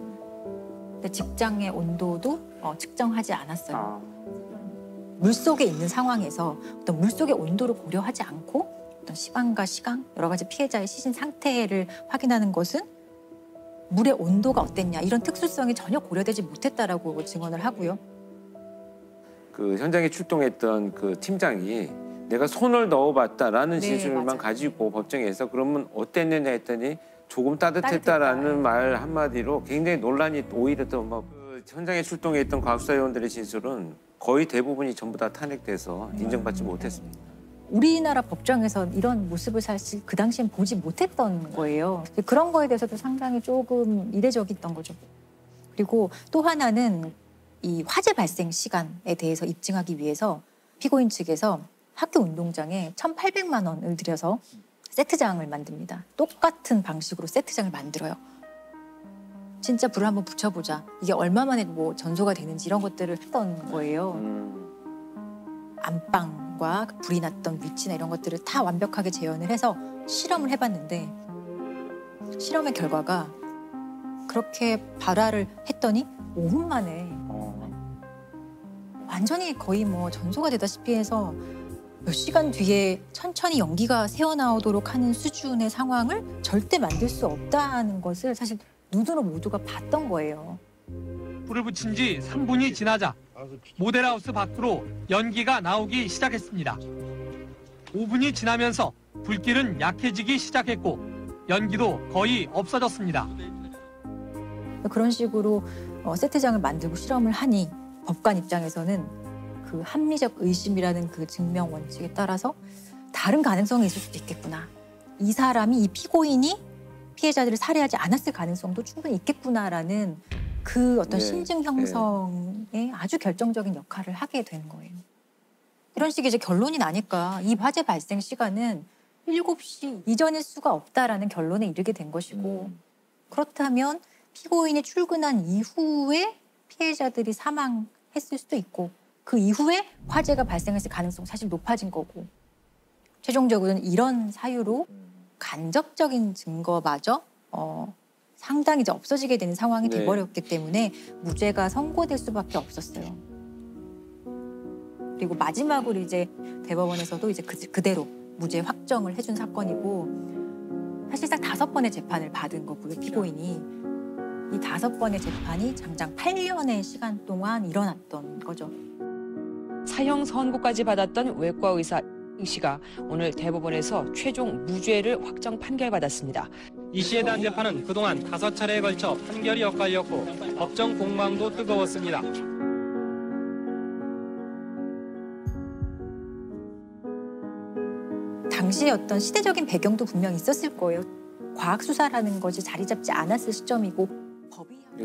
Speaker 16: 근데 직장의 온도도 측정하지 않았어요. 물속에 있는 상황에서 어떤 물속의 온도를 고려하지 않고 어떤 시간과 시간, 여러 가지 피해자의 시신 상태를 확인하는 것은 물의 온도가 어땠냐 이런 특수성이 전혀 고려되지 못했다라고 증언을 하고요.
Speaker 1: 그 현장에 출동했던 그 팀장이 내가 손을 넣어봤다라는
Speaker 16: 네,
Speaker 1: 진술만
Speaker 16: 맞아요.
Speaker 1: 가지고 법정에서 그러면 어땠느냐 했더니 조금 따뜻했다라는 말 한마디로 굉장히 논란이 오히려 더 막 현장에 출동했던 과학수사 요원들의 진술은 거의 대부분이 전부 다 탄핵돼서 인정받지 못했습니다.
Speaker 16: 우리나라 법정에선 이런 모습을 사실 그 당시엔 보지 못했던 거예요. 그런 거에 대해서도 상당히 조금 이례적이었던 거죠. 그리고 또 하나는 이 화재 발생 시간에 대해서 입증하기 위해서 피고인 측에서 학교 운동장에 1,800만 원을 들여서 세트장을 만듭니다. 똑같은 방식으로 세트장을 만들어요. 진짜 불을 한번 붙여보자. 이게 얼마 만에 뭐 전소가 되는지 이런 것들을 했던 거예요. 안방과 불이 났던 위치나 이런 것들을 다 완벽하게 재현을 해서 실험을 해봤는데 실험의 결과가 그렇게 발화를 했더니 5분 만에 완전히 거의 뭐 전소가 되다시피 해서 몇 시간 뒤에 천천히 연기가 새어나오도록 하는 수준의 상황을 절대 만들 수 없다는 것을 사실 눈으로 모두가 봤던 거예요.
Speaker 12: 불을 붙인 지 3분이 지나자 모델하우스 밖으로 연기가 나오기 시작했습니다. 5분이 지나면서 불길은 약해지기 시작했고 연기도 거의 없어졌습니다.
Speaker 16: 그런 식으로 세트장을 만들고 실험을 하니 법관 입장에서는 그 합리적 의심이라는 그 증명 원칙에 따라서 다른 가능성이 있을 수도 있겠구나. 이 사람이, 이 피고인이 피해자들을 살해하지 않았을 가능성도 충분히 있겠구나라는 그 어떤 심증 형성에 아주 결정적인 역할을 하게 된 거예요. 이런 식의 이제 결론이 나니까 이 화재 발생 시간은 7시 이전일 수가 없다라는 결론에 이르게 된 것이고 그렇다면 피고인이 출근한 이후에 피해자들이 사망했을 수도 있고 그 이후에 화재가 발생했을 가능성이 사실 높아진 거고 최종적으로는 이런 사유로 간접적인 증거마저 상당히 이제 없어지게 되는 상황이 돼버렸기 때문에 무죄가 선고될 수밖에 없었어요. 그리고 마지막으로 이제 대법원에서도 이제 그대로 무죄 확정을 해준 사건이고 사실상 5번의 재판을 받은 거고요, 피고인이. 이 5번의 재판이 장장 8년의 시간 동안 일어났던 거죠.
Speaker 21: 사형 선고까지 받았던 외과 의사 이 씨가 오늘 대법원에서 최종 무죄를 확정 판결받았습니다.
Speaker 12: 이 씨에 대한 재판은 그동안 5차례에 걸쳐 판결이 엇갈렸고 법정 공방도 뜨거웠습니다.
Speaker 16: 당시의 어떤 시대적인 배경도 분명 있었을 거예요. 과학 수사라는 것이 자리 잡지 않았을 시점이고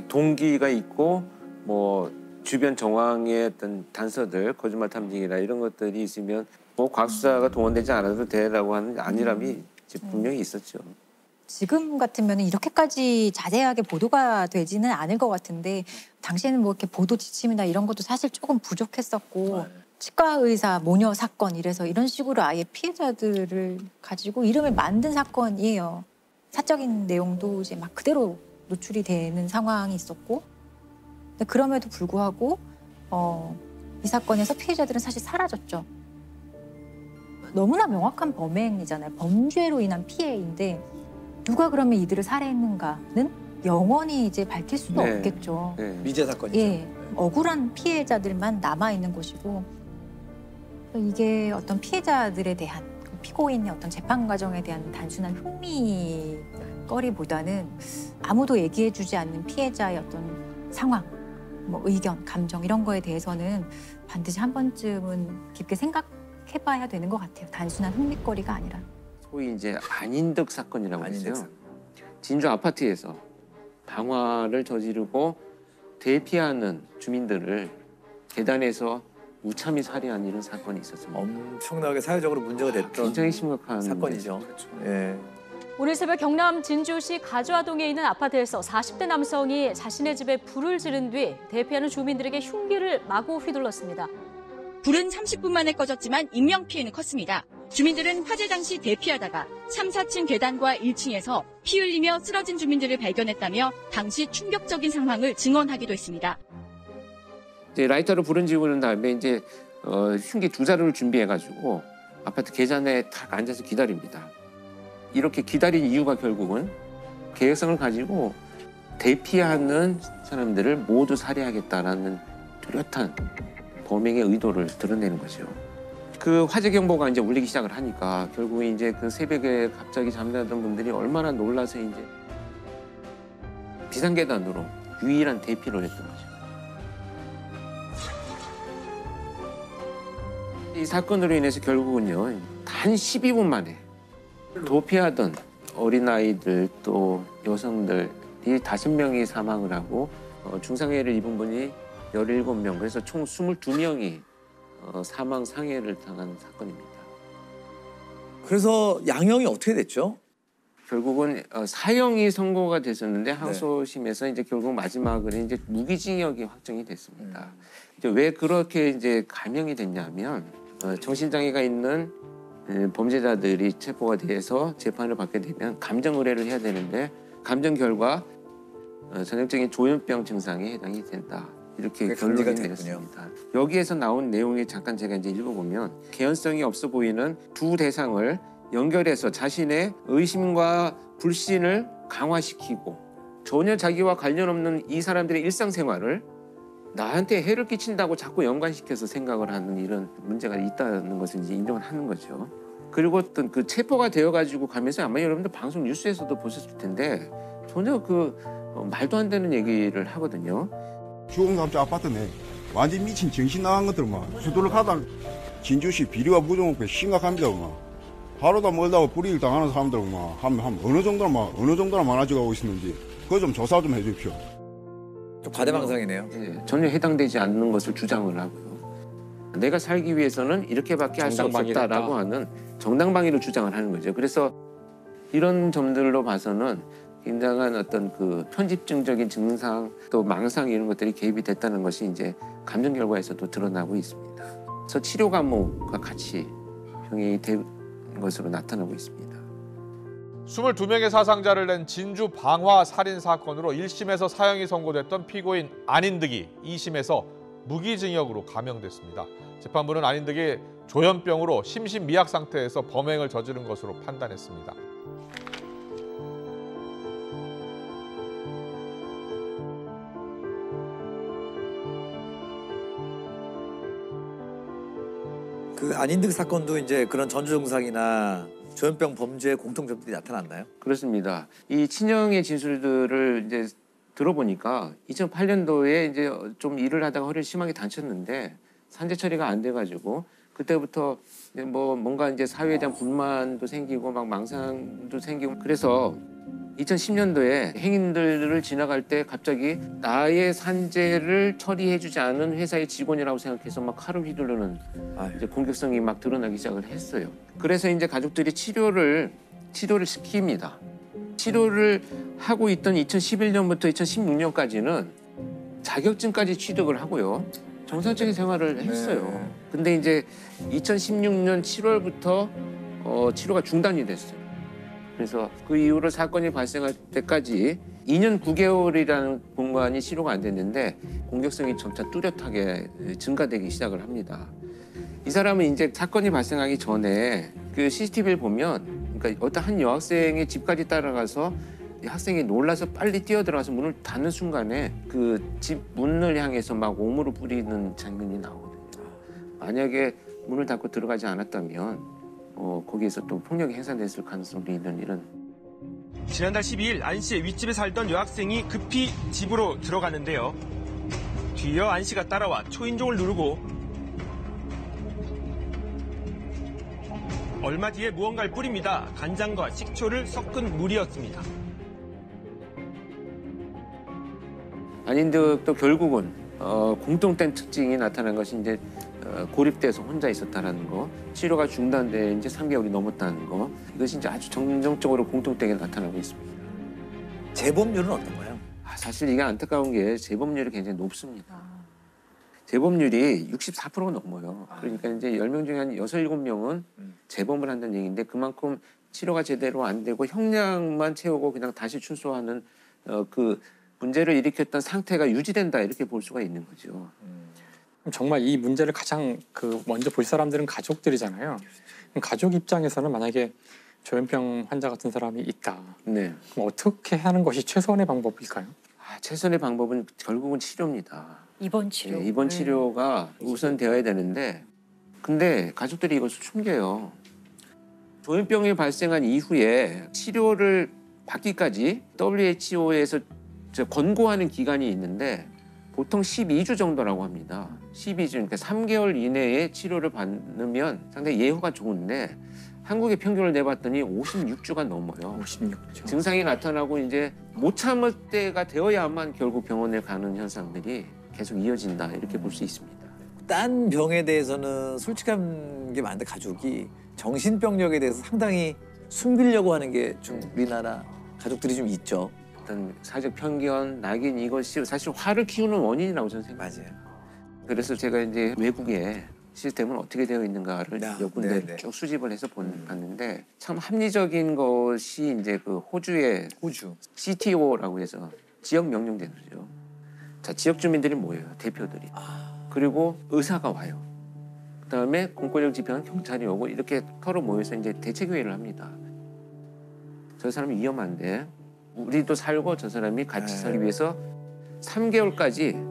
Speaker 1: 동기가 있고 뭐 주변 정황의 어떤 단서들, 거짓말 탐지기나 이런 것들이 있으면 뭐 과학 수사가 동원되지 않아도 되라고 하는 안일함이 분명히 있었죠.
Speaker 16: 지금 같으면 이렇게까지 자세하게 보도가 되지는 않을 것 같은데 당시에는 뭐 이렇게 보도 지침이나 이런 것도 사실 조금 부족했었고 치과 의사 모녀 사건 이래서 이런 식으로 아예 피해자들을 가지고 이름을 만든 사건이에요. 사적인 내용도 이제 막 그대로 노출이 되는 상황이 있었고 근데 그럼에도 불구하고 이 사건에서 피해자들은 사실 사라졌죠. 너무나 명확한 범행이잖아요. 범죄로 인한 피해인데
Speaker 7: 누가 그러면 이들을 살해했는가는 영원히 이제 밝힐 수도
Speaker 6: 네.
Speaker 7: 없겠죠.
Speaker 6: 네. 미제 사건이죠.
Speaker 7: 예, 억울한 피해자들만 남아 있는 것이고 이게 어떤 피해자들에 대한 피고인의 어떤 재판 과정에 대한 단순한 흥미거리보다는 아무도 얘기해주지 않는 피해자의 어떤 상황, 뭐 의견, 감정 이런 거에 대해서는 반드시 한 번쯤은 깊게 생각해봐야 되는 것 같아요. 단순한 흥미거리가 아니라.
Speaker 1: 소위 이제 안인득 사건이라고 했어요. 진주 아파트에서 방화를 저지르고 대피하는 주민들을 계단에서 무참히 살해한 이런 사건이 있었습니다.
Speaker 6: 엄청나게 사회적으로 문제가 됐던
Speaker 1: 굉장히 심각한
Speaker 6: 사건이죠. 예.
Speaker 3: 오늘 새벽 경남 진주시 가주아동에 있는 아파트에서 40대 남성이 자신의 집에 불을 지른 뒤 대피하는 주민들에게 흉기를 마구 휘둘렀습니다.
Speaker 22: 불은 30분 만에 꺼졌지만 인명피해는 컸습니다. 주민들은 화재 당시 대피하다가 3, 4층 계단과 1층에서 피 흘리며 쓰러진 주민들을 발견했다며 당시 충격적인 상황을 증언하기도 했습니다.
Speaker 1: 이제 라이터로 불은 지우는 다음에 이제 흉기 2자루를 준비해가지고 아파트 계단에 탁 앉아서 기다립니다. 이렇게 기다린 이유가 결국은 계획성을 가지고 대피하는 사람들을 모두 살해하겠다라는 뚜렷한 범행의 의도를 드러내는 거죠. 그 화재 경보가 이제 울리기 시작을 하니까 결국 이제 그 새벽에 갑자기 잠자던 분들이 얼마나 놀라서 이제 비상계단으로 유일한 대피를 했던 거죠. 이 사건으로 인해서 결국은요, 단 12분 만에 도피하던 어린아이들 또 여성들이 5명이 사망을 하고 중상해를 입은 분이 17명, 그래서 총 22명이 사망 상해를 당한 사건입니다.
Speaker 6: 그래서 양형이 어떻게 됐죠?
Speaker 1: 결국은 사형이 선고가 됐었는데 항소심에서 이제 결국 마지막으로 이제 무기징역이 확정이 됐습니다. 이제 왜 그렇게 이제 감형이 됐냐면 정신장애가 있는 범죄자들이 체포가 돼서 재판을 받게 되면 감정 의뢰를 해야 되는데 감정 결과 전형적인 조현병 증상에 해당이 된다. 이렇게 결론이 내렸습니다. 여기에서 나온 내용이 잠깐 제가 이제 읽어보면 개연성이 없어 보이는 두 대상을 연결해서 자신의 의심과 불신을 강화시키고 전혀 자기와 관련 없는 이 사람들의 일상생활을 나한테 해를 끼친다고 자꾸 연관시켜서 생각을 하는 이런 문제가 있다는 것을 이제 인정을 하는 거죠. 그리고 어떤 그 체포가 되어가지고 가면서 아마 여러분들 방송 뉴스에서도 보셨을 텐데 전혀 그 말도 안 되는 얘기를 하거든요.
Speaker 23: 주공감자 아파트네. 완전 미친 정신 나간 것들만 수도를 가다 진주시 비리와 부정부패 심각합니다. 하루도 멀다고 불이익 당하는 사람들 어느 정도나 많아져 가고 있는지 그거 좀 조사 좀 해주십시오.
Speaker 6: 좀 과대망상이네요.
Speaker 1: 네, 전혀 해당되지 않는 것을 주장을 하고요. 내가 살기 위해서는 이렇게밖에 할 수 없었다라고 하는 정당방위를 주장을 하는 거죠. 그래서 이런 점들로 봐서는 굉장한 어떤 그 편집증적인 증상 또 망상 이런 것들이 개입이 됐다는 것이 이제 감정 결과에서도 드러나고 있습니다. 그래서 치료 감옥과 같이 병행이 된 것으로 나타나고 있습니다.
Speaker 3: 22명의 사상자를 낸 진주 방화 살인 사건으로 1심에서 사형이 선고됐던 피고인 안인득이 2심에서 무기징역으로 감형됐습니다. 재판부는 안인득이 조현병으로 심신미약 상태에서 범행을 저지른 것으로 판단했습니다.
Speaker 6: 그 안인득 사건도 이제 그런 전조 증상이나 조현병 범죄의 공통점들이 나타났나요?
Speaker 1: 그렇습니다. 이 친형의 진술들을 이제 들어보니까 2008년도에 이제 좀 일을 하다가 허리를 심하게 다쳤는데 산재 처리가 안 돼가지고 그때부터 이제 뭐 뭔가 이제 사회에 대한 불만도 생기고 막 망상도 생기고 그래서 2010년도에 행인들을 지나갈 때 갑자기 나의 산재를 처리해주지 않은 회사의 직원이라고 생각해서 막 칼을 휘두르는 이제 공격성이 막 드러나기 시작을 했어요. 그래서 이제 가족들이 치료를 시킵니다. 치료를 하고 있던 2011년부터 2016년까지는 자격증까지 취득을 하고요. 정상적인 생활을 했어요. 근데 이제 2016년 7월부터 치료가 중단이 됐어요. 그래서 그 이후로 사건이 발생할 때까지 2년 9개월이라는 공간이 치료가 안 됐는데 공격성이 점차 뚜렷하게 증가되기 시작을 합니다. 이 사람은 이제 사건이 발생하기 전에 그 CCTV를 보면 그러니까 어떤 한 여학생의 집까지 따라가서 이 학생이 놀라서 빨리 뛰어들어가서 문을 닫는 순간에 그 집 문을 향해서 막 오물을 뿌리는 장면이 나오거든요. 만약에 문을 닫고 들어가지 않았다면 거기에서 또 폭력이 행사됐을 가능성도 있는 이런.
Speaker 2: 지난달 12일 안 씨의 윗집에 살던 여학생이 급히 집으로 들어가는데요. 뒤이어 안 씨가 따라와 초인종을 누르고 얼마 뒤에 무언가를 뿌립니다. 간장과 식초를 섞은 물이었습니다.
Speaker 1: 안인득도 결국은 공통된 특징이 나타난 것이 이제 고립돼서 혼자 있었다라는 거, 치료가 중단돼 이제 3개월이 넘었다는 거, 이것이 이제 아주 정정적으로 공통되게 나타나고 있습니다.
Speaker 6: 재범률은 어떤가요?
Speaker 1: 사실 이게 안타까운 게 재범률이 굉장히 높습니다. 재범률이 64%가 넘어요. 그러니까 이제 10명 중에 한 6, 7명은 재범을 한다는 얘기인데 그만큼 치료가 제대로 안 되고 형량만 채우고 그냥 다시 출소하는 그 문제를 일으켰던 상태가 유지된다 이렇게 볼 수가 있는 거죠.
Speaker 5: 정말 이 문제를 가장 먼저 볼 사람들은 가족들이잖아요. 가족 입장에서는 만약에 조현병 환자 같은 사람이 있다.
Speaker 1: 네.
Speaker 5: 그럼 어떻게 하는 것이 최선의 방법일까요?
Speaker 1: 최선의 방법은 결국은 치료입니다.
Speaker 7: 입원 치료.
Speaker 1: 네, 입원 치료가 우선되어야 되는데 근데 가족들이 이것을 숨겨요. 조현병이 발생한 이후에 치료를 받기까지 WHO에서 권고하는 기간이 있는데 보통 12주 정도라고 합니다. 12주, 그러니까 3개월 이내에 치료를 받으면 상당히 예후가 좋은데 한국의 평균을 내봤더니 56주가 넘어요.
Speaker 5: 56주.
Speaker 1: 증상이 나타나고 이제 못 참을 때가 되어야만 결국 병원에 가는 현상들이 계속 이어진다 이렇게 볼 수 있습니다.
Speaker 6: 딴 병에 대해서는 솔직한 게 많은데 가족이 정신병력에 대해서 상당히 숨기려고 하는 게 좀 우리나라 가족들이 좀 있죠.
Speaker 1: 어떤 사회적 편견, 낙인 이것이 사실 화를 키우는 원인이라고 저는 생각해요.
Speaker 6: 맞아요.
Speaker 1: 그래서 제가 이제 외국의 시스템은 어떻게 되어 있는가를 몇 군데 쭉 수집을 해서 봤는데 참 합리적인 것이 이제 그 호주의 CTO라고 해서 지역 명령제도죠. 자, 지역 주민들이 모여요. 대표들이. 그리고 의사가 와요. 그다음에 공권력 집행은 경찰이 오고 이렇게 서로 모여서 이제 대책회의를 합니다. 저 사람이 위험한데 우리도 살고 저 사람이 같이 살기 위해서 3개월까지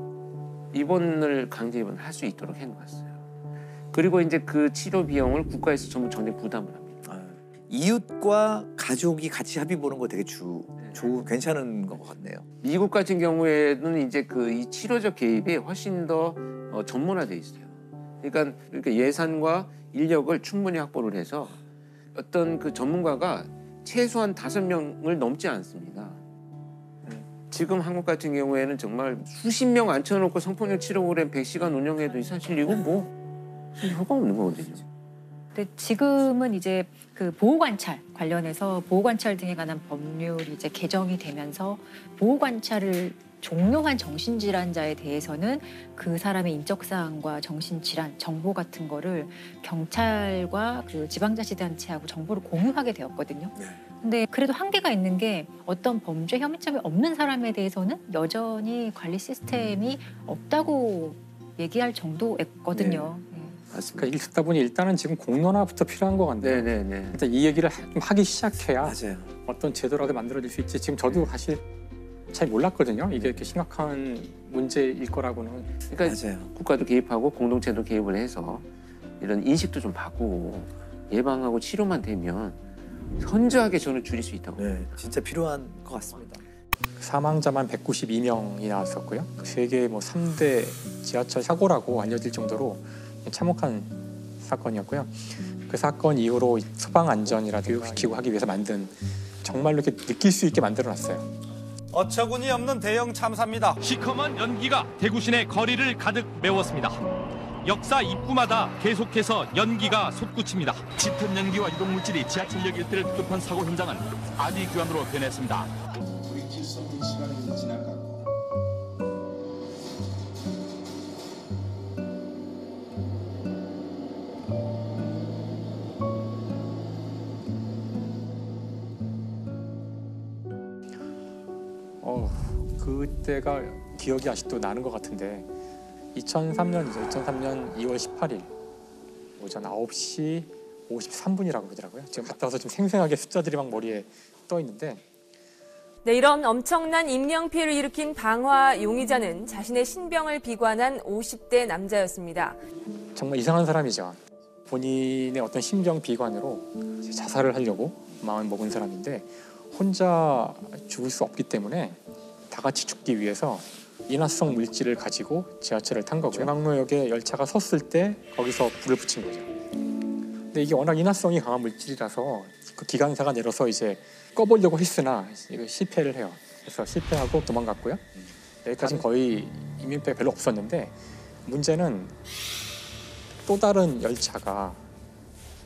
Speaker 1: 입원을 강제 입원을 할 수 있도록 해놓았어요. 그리고 이제 그 치료 비용을 국가에서 전부 전액 부담을 합니다.
Speaker 6: 이웃과 가족이 같이 합의 보는 거 되게 좋은 괜찮은 것 같네요.
Speaker 1: 미국 같은 경우에는 이제 이 치료적 개입이 훨씬 더 전문화돼 있어요. 그러니까 예산과 인력을 충분히 확보를 해서 어떤 그 전문가가 최소한 5명을 넘지 않습니다. 지금 한국 같은 경우에는 정말 수십 명 앉혀놓고 성폭력 치료 프로그램 100시간 운영해도 사실 이거 효과 없는 거거든요.
Speaker 7: 근데 지금은 이제 그 보호관찰 관련해서 보호관찰 등에 관한 법률이 이제 개정이 되면서 보호관찰을 종료한 정신질환자에 대해서는 그 사람의 인적사항과 정신질환 정보 같은 거를 경찰과 그 지방자치단체하고 정보를 공유하게 되었거든요. 근데 그래도 한계가 있는 게 어떤 범죄 혐의점이 없는 사람에 대해서는 여전히 관리 시스템이 없다고 얘기할 정도였거든요.
Speaker 5: 그러니까 이렇게 듣다 보니 일단은 지금 공론화부터 필요한 것 같네요. 일단 이 얘기를 좀 하기 시작해야 어떤 제도라도 만들어질 수 있지. 지금 저도 사실 잘 몰랐거든요. 이게 이렇게 심각한 문제일 거라고는.
Speaker 1: 그러니까 국가도 개입하고 공동체도 개입을 해서 이런 인식도 좀 바꾸고 예방하고 치료만 되면 현저하게 저는 줄일 수 있다고 봅니다.
Speaker 6: 진짜 필요한 것 같습니다.
Speaker 5: 사망자만 192명이 나왔었고요. 세계 3대 지하철 사고라고 알려질 정도로 참혹한 사건이었고요. 그 사건 이후로 소방 안전이라도 교육시키고 하기 위해서 만든 정말로 이렇게 느낄 수 있게 만들어놨어요.
Speaker 10: 어처구니 없는 대형 참사입니다.
Speaker 18: 시커먼 연기가 대구 시내 거리를 가득 메웠습니다. 역사 입구마다 계속해서 연기가 솟구칩니다. 짙은 연기와 유독물질이 지하철역 일대를 급한 사고 현장은 아비규환으로 변했습니다.
Speaker 4: 우리 길속의 시간이 지나가고
Speaker 5: 그때가 기억이 아직도 나는 것 같은데 2003년이죠. 2003년 2월 18일 오전 9시 53분이라고 그러더라고요. 지금 갔다 와서 좀 생생하게 숫자들이 막 머리에 떠 있는데
Speaker 8: 네, 이런 엄청난 인명피해를 일으킨 방화 용의자는 자신의 신병을 비관한 50대 남자였습니다.
Speaker 5: 정말 이상한 사람이죠. 본인의 어떤 심정 비관으로 자살을 하려고 마음 먹은 사람인데 혼자 죽을 수 없기 때문에 다 같이 죽기 위해서 인화성 물질을 가지고 지하철을 탄 거고요. 중앙로역에 열차가 섰을 때 거기서 불을 붙인 거죠. 근데 이게 워낙 인화성이 강한 물질이라서 그 기관사가 내려서 이제 꺼보려고 했으나 실패를 해요. 그래서 실패하고 도망갔고요. 여기까지는 거의 인명피해가 별로 없었는데 문제는 또 다른 열차가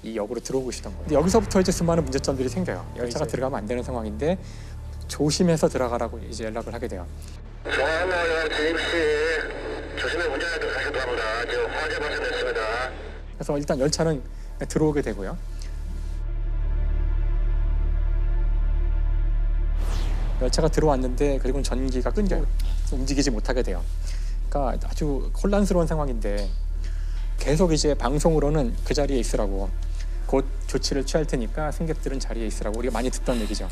Speaker 5: 이 역으로 들어오고 있었던 거예요. 근데 여기서부터 이제 수많은 문제점들이 생겨요. 열차가 들어가면 안 되는 상황인데 조심해서 들어가라고 이제 연락을 하게 돼요.
Speaker 9: 중앙로역 진입 시 조심해 운전하도록 하시기 바랍니다. 지금 화재 발생됐습니다.
Speaker 5: 그래서 일단 열차는 들어오게 되고요. 열차가 들어왔는데 그리고 전기가 끊겨요. 움직이지 못하게 돼요. 그러니까 아주 혼란스러운 상황인데 계속 이제 방송으로는 그 자리에 있으라고 곧 조치를 취할 테니까 승객들은 자리에 있으라고 우리가 많이 듣던 얘기죠.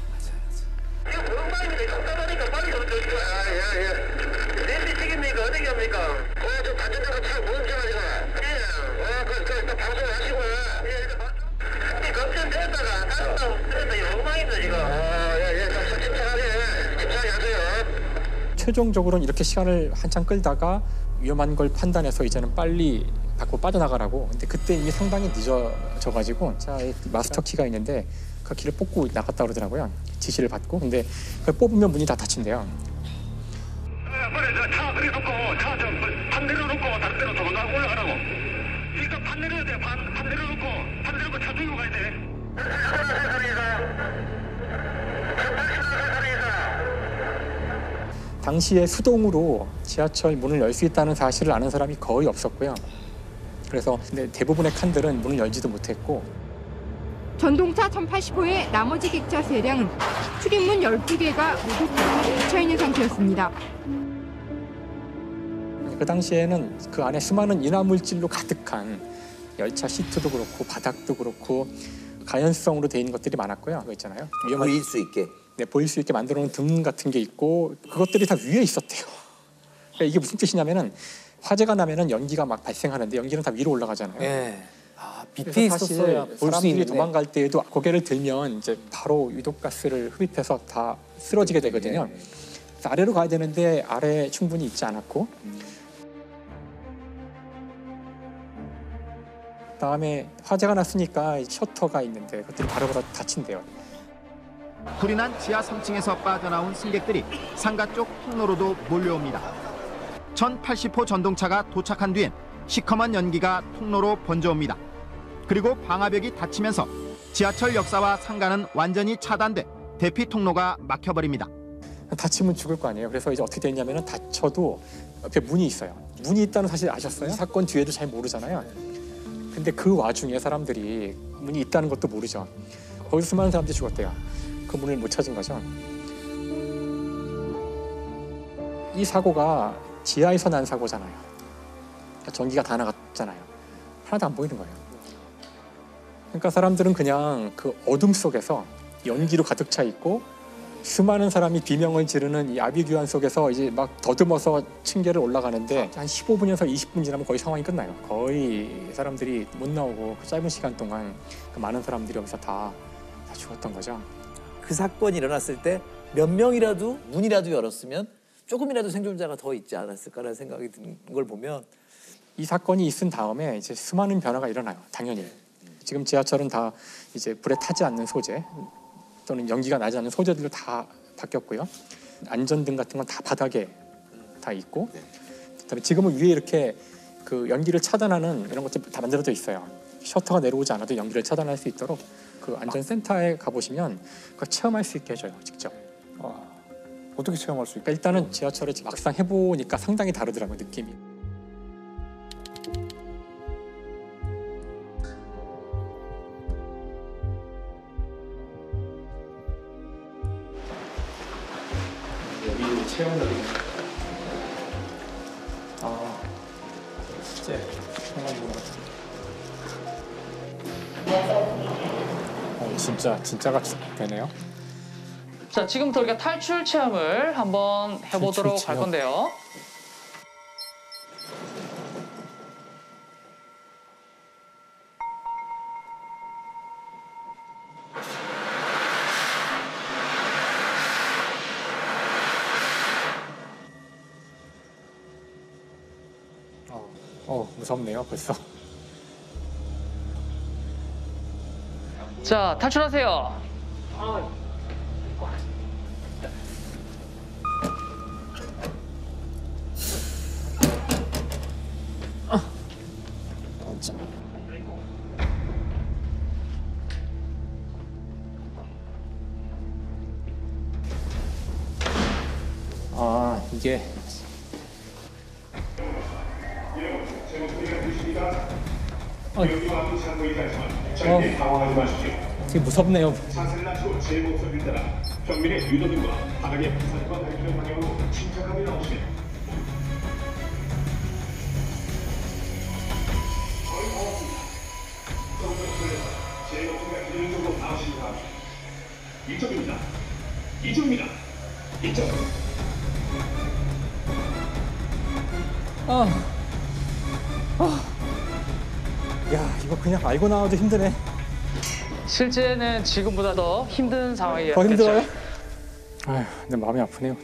Speaker 5: 최종적으로는 이렇게 시간을 한참 끌다가 위험한 걸 판단해서 이제는 빨리 밖으로 빠져나가라고. 근데 그때 이미 상당히 늦어져가지고 자, 마스터 키가 있는데 그 키를 뽑고 나갔다 그러더라고요. 지시를 받고. 근데 그걸 뽑으면 문이 다 닫힌대요.
Speaker 9: 차 그래 놓고 차 좀 반대로 놓고 다른 데로 도망가 올라가라고. 그러니까 반대로 돼. 반대로 놓고 차 들고 가야 돼.
Speaker 5: 당시에 수동으로 지하철 문을 열 수 있다는 사실을 아는 사람이 거의 없었고요. 그래서 근데 대부분의 칸들은 문을 열지도 못했고
Speaker 13: 전동차 1080호의 나머지 객차 세량은 출입문 12개가 모두 닫혀있는 상태였습니다.
Speaker 5: 그 당시에는 그 안에 수많은 인화물질로 가득한 열차 시트도 그렇고 바닥도 그렇고 가연성으로 돼 있는 것들이 많았고요. 그거 있잖아요.
Speaker 6: 보일 수 있게.
Speaker 5: 네, 보일 수 있게 만들어 놓은 등 같은 게 있고 그것들이 다 위에 있었대요. 그러니까 이게 무슨 뜻이냐면은 화재가 나면은 연기가 막 발생하는데 연기는 다 위로 올라가잖아요.
Speaker 6: 네. 아, 밑에 있었어야 볼 수
Speaker 5: 사람들이
Speaker 6: 있는데.
Speaker 5: 도망갈 때에도 고개를 들면 이제 바로 유독가스를 흡입해서 다 쓰러지게 되거든요. 그래서 아래로 가야 되는데 아래에 충분히 있지 않았고 그다음에 화재가 났으니까 셔터가 있는데 그것들이 바로바로 닫힌대요.
Speaker 24: 불이 난 지하 3층에서 빠져나온 승객들이 상가 쪽 통로로도 몰려옵니다. 1080호 전동차가 도착한 뒤엔 시커먼 연기가 통로로 번져옵니다. 그리고 방화벽이 닫히면서 지하철 역사와 상가는 완전히 차단돼 대피 통로가 막혀버립니다.
Speaker 5: 다치면 죽을 거 아니에요. 그래서 이제 어떻게 됐냐면은 다쳐도 옆에 문이 있어요. 문이 있다는 사실 아셨어요? 사건 뒤에도 잘 모르잖아요. 근데 그 와중에 사람들이 문이 있다는 것도 모르죠. 거기서 수많은 사람들이 죽었대요. 그 문을 못 찾은 거죠. 이 사고가 지하에서 난 사고잖아요. 전기가 다 나갔잖아요. 하나도 안 보이는 거예요. 그러니까 사람들은 그냥 그 어둠 속에서 연기로 가득 차 있고 수많은 사람이 비명을 지르는 이 아비규환 속에서 이제 막 더듬어서 층계를 올라가는데 한 15분에서 20분 지나면 거의 상황이 끝나요. 거의 사람들이 못 나오고 그 짧은 시간 동안 그 많은 사람들이 여기서 다 죽었던 거죠.
Speaker 6: 그 사건이 일어났을 때 몇 명이라도 문이라도 열었으면 조금이라도 생존자가 더 있지 않았을까라는 생각이 드는 걸 보면
Speaker 5: 이 사건이 있은 다음에 이제 수많은 변화가 일어나요. 당연히. 지금 지하철은 다 이제 불에 타지 않는 소재 또는 연기가 나지 않는 소재들로 다 바뀌었고요. 안전등 같은 건 다 바닥에 다 있고 그다음에 지금은 위에 이렇게 그 연기를 차단하는 이런 것들 다 만들어져 있어요. 셔터가 내려오지 않아도 연기를 차단할 수 있도록 그 안전센터에 가보시면 그거 체험할 수 있게 해줘요. 직접.
Speaker 11: 어떻게 체험할 수 있게?
Speaker 5: 일단은 지하철을 막상 해보니까 상당히 다르더라고요. 느낌이. 여기 체험을 실제 체험하는 것 같습니다. 진짜가 되네요.
Speaker 14: 자, 지금부터 우리가 탈출 체험을 한번 해보도록 할 건데요.
Speaker 5: 무섭네요, 벌써.
Speaker 14: 자, 탈출하세요.
Speaker 5: 이게 되게 무섭네요.
Speaker 9: 경민의 유도들과 바닥의 부산과 달리는 방향으로 침착하게 나오시네. 거의 다 왔습니다. 제 목소리가 들리는 정도 나오시기 바랍니다. 이쪽입니다. 이쪽입니다. 이쪽.
Speaker 5: 야, 이거 그냥 알고 나와도 힘드네.
Speaker 14: 실제는 지금보다 더 힘든 상황이었겠죠.
Speaker 5: 더 힘들어요? 아휴, 근데 마음이 아프네요.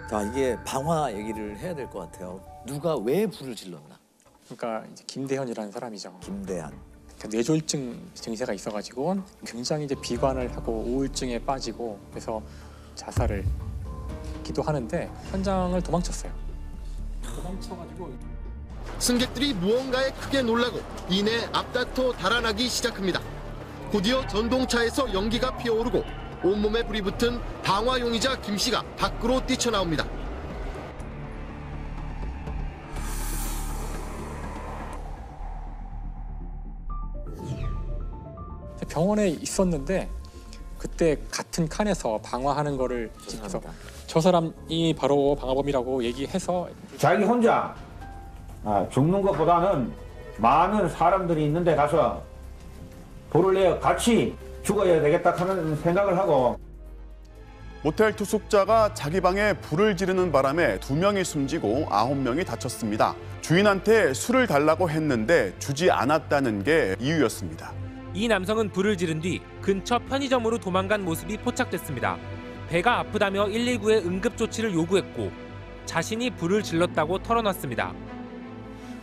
Speaker 6: 자, 이게 방화 얘기를 해야 될 것 같아요. 누가 왜 불을 질렀나?
Speaker 5: 그러니까 이제 김대현이라는 사람이죠.
Speaker 6: 김대한.
Speaker 5: 뇌졸중 증세가 있어가지고 굉장히 이제 비관을 하고 우울증에 빠지고 그래서 자살을 기도하는데 현장을 도망쳤어요. 도망쳐가지고
Speaker 24: 승객들이 무언가에 크게 놀라고 이내 앞다퉈 달아나기 시작합니다. 곧이어 전동차에서 연기가 피어오르고 온몸에 불이 붙은 방화 용의자 김 씨가 밖으로 뛰쳐나옵니다.
Speaker 5: 병원에 있었는데 그때 같은 칸에서 방화하는 거를 지켜서 저 사람이 바로 방화범이라고 얘기해서
Speaker 15: 자기 혼자 죽는 것보다는 많은 사람들이 있는데 가서 불을 내어 같이 죽어야 되겠다 하는 생각을 하고
Speaker 17: 모텔 투숙자가 자기 방에 불을 지르는 바람에 2명이 숨지고 9명이 다쳤습니다. 주인한테 술을 달라고 했는데 주지 않았다는 게 이유였습니다.
Speaker 12: 이 남성은 불을 지른 뒤 근처 편의점으로 도망간 모습이 포착됐습니다. 배가 아프다며 119에 응급조치를 요구했고 자신이 불을 질렀다고 털어놨습니다.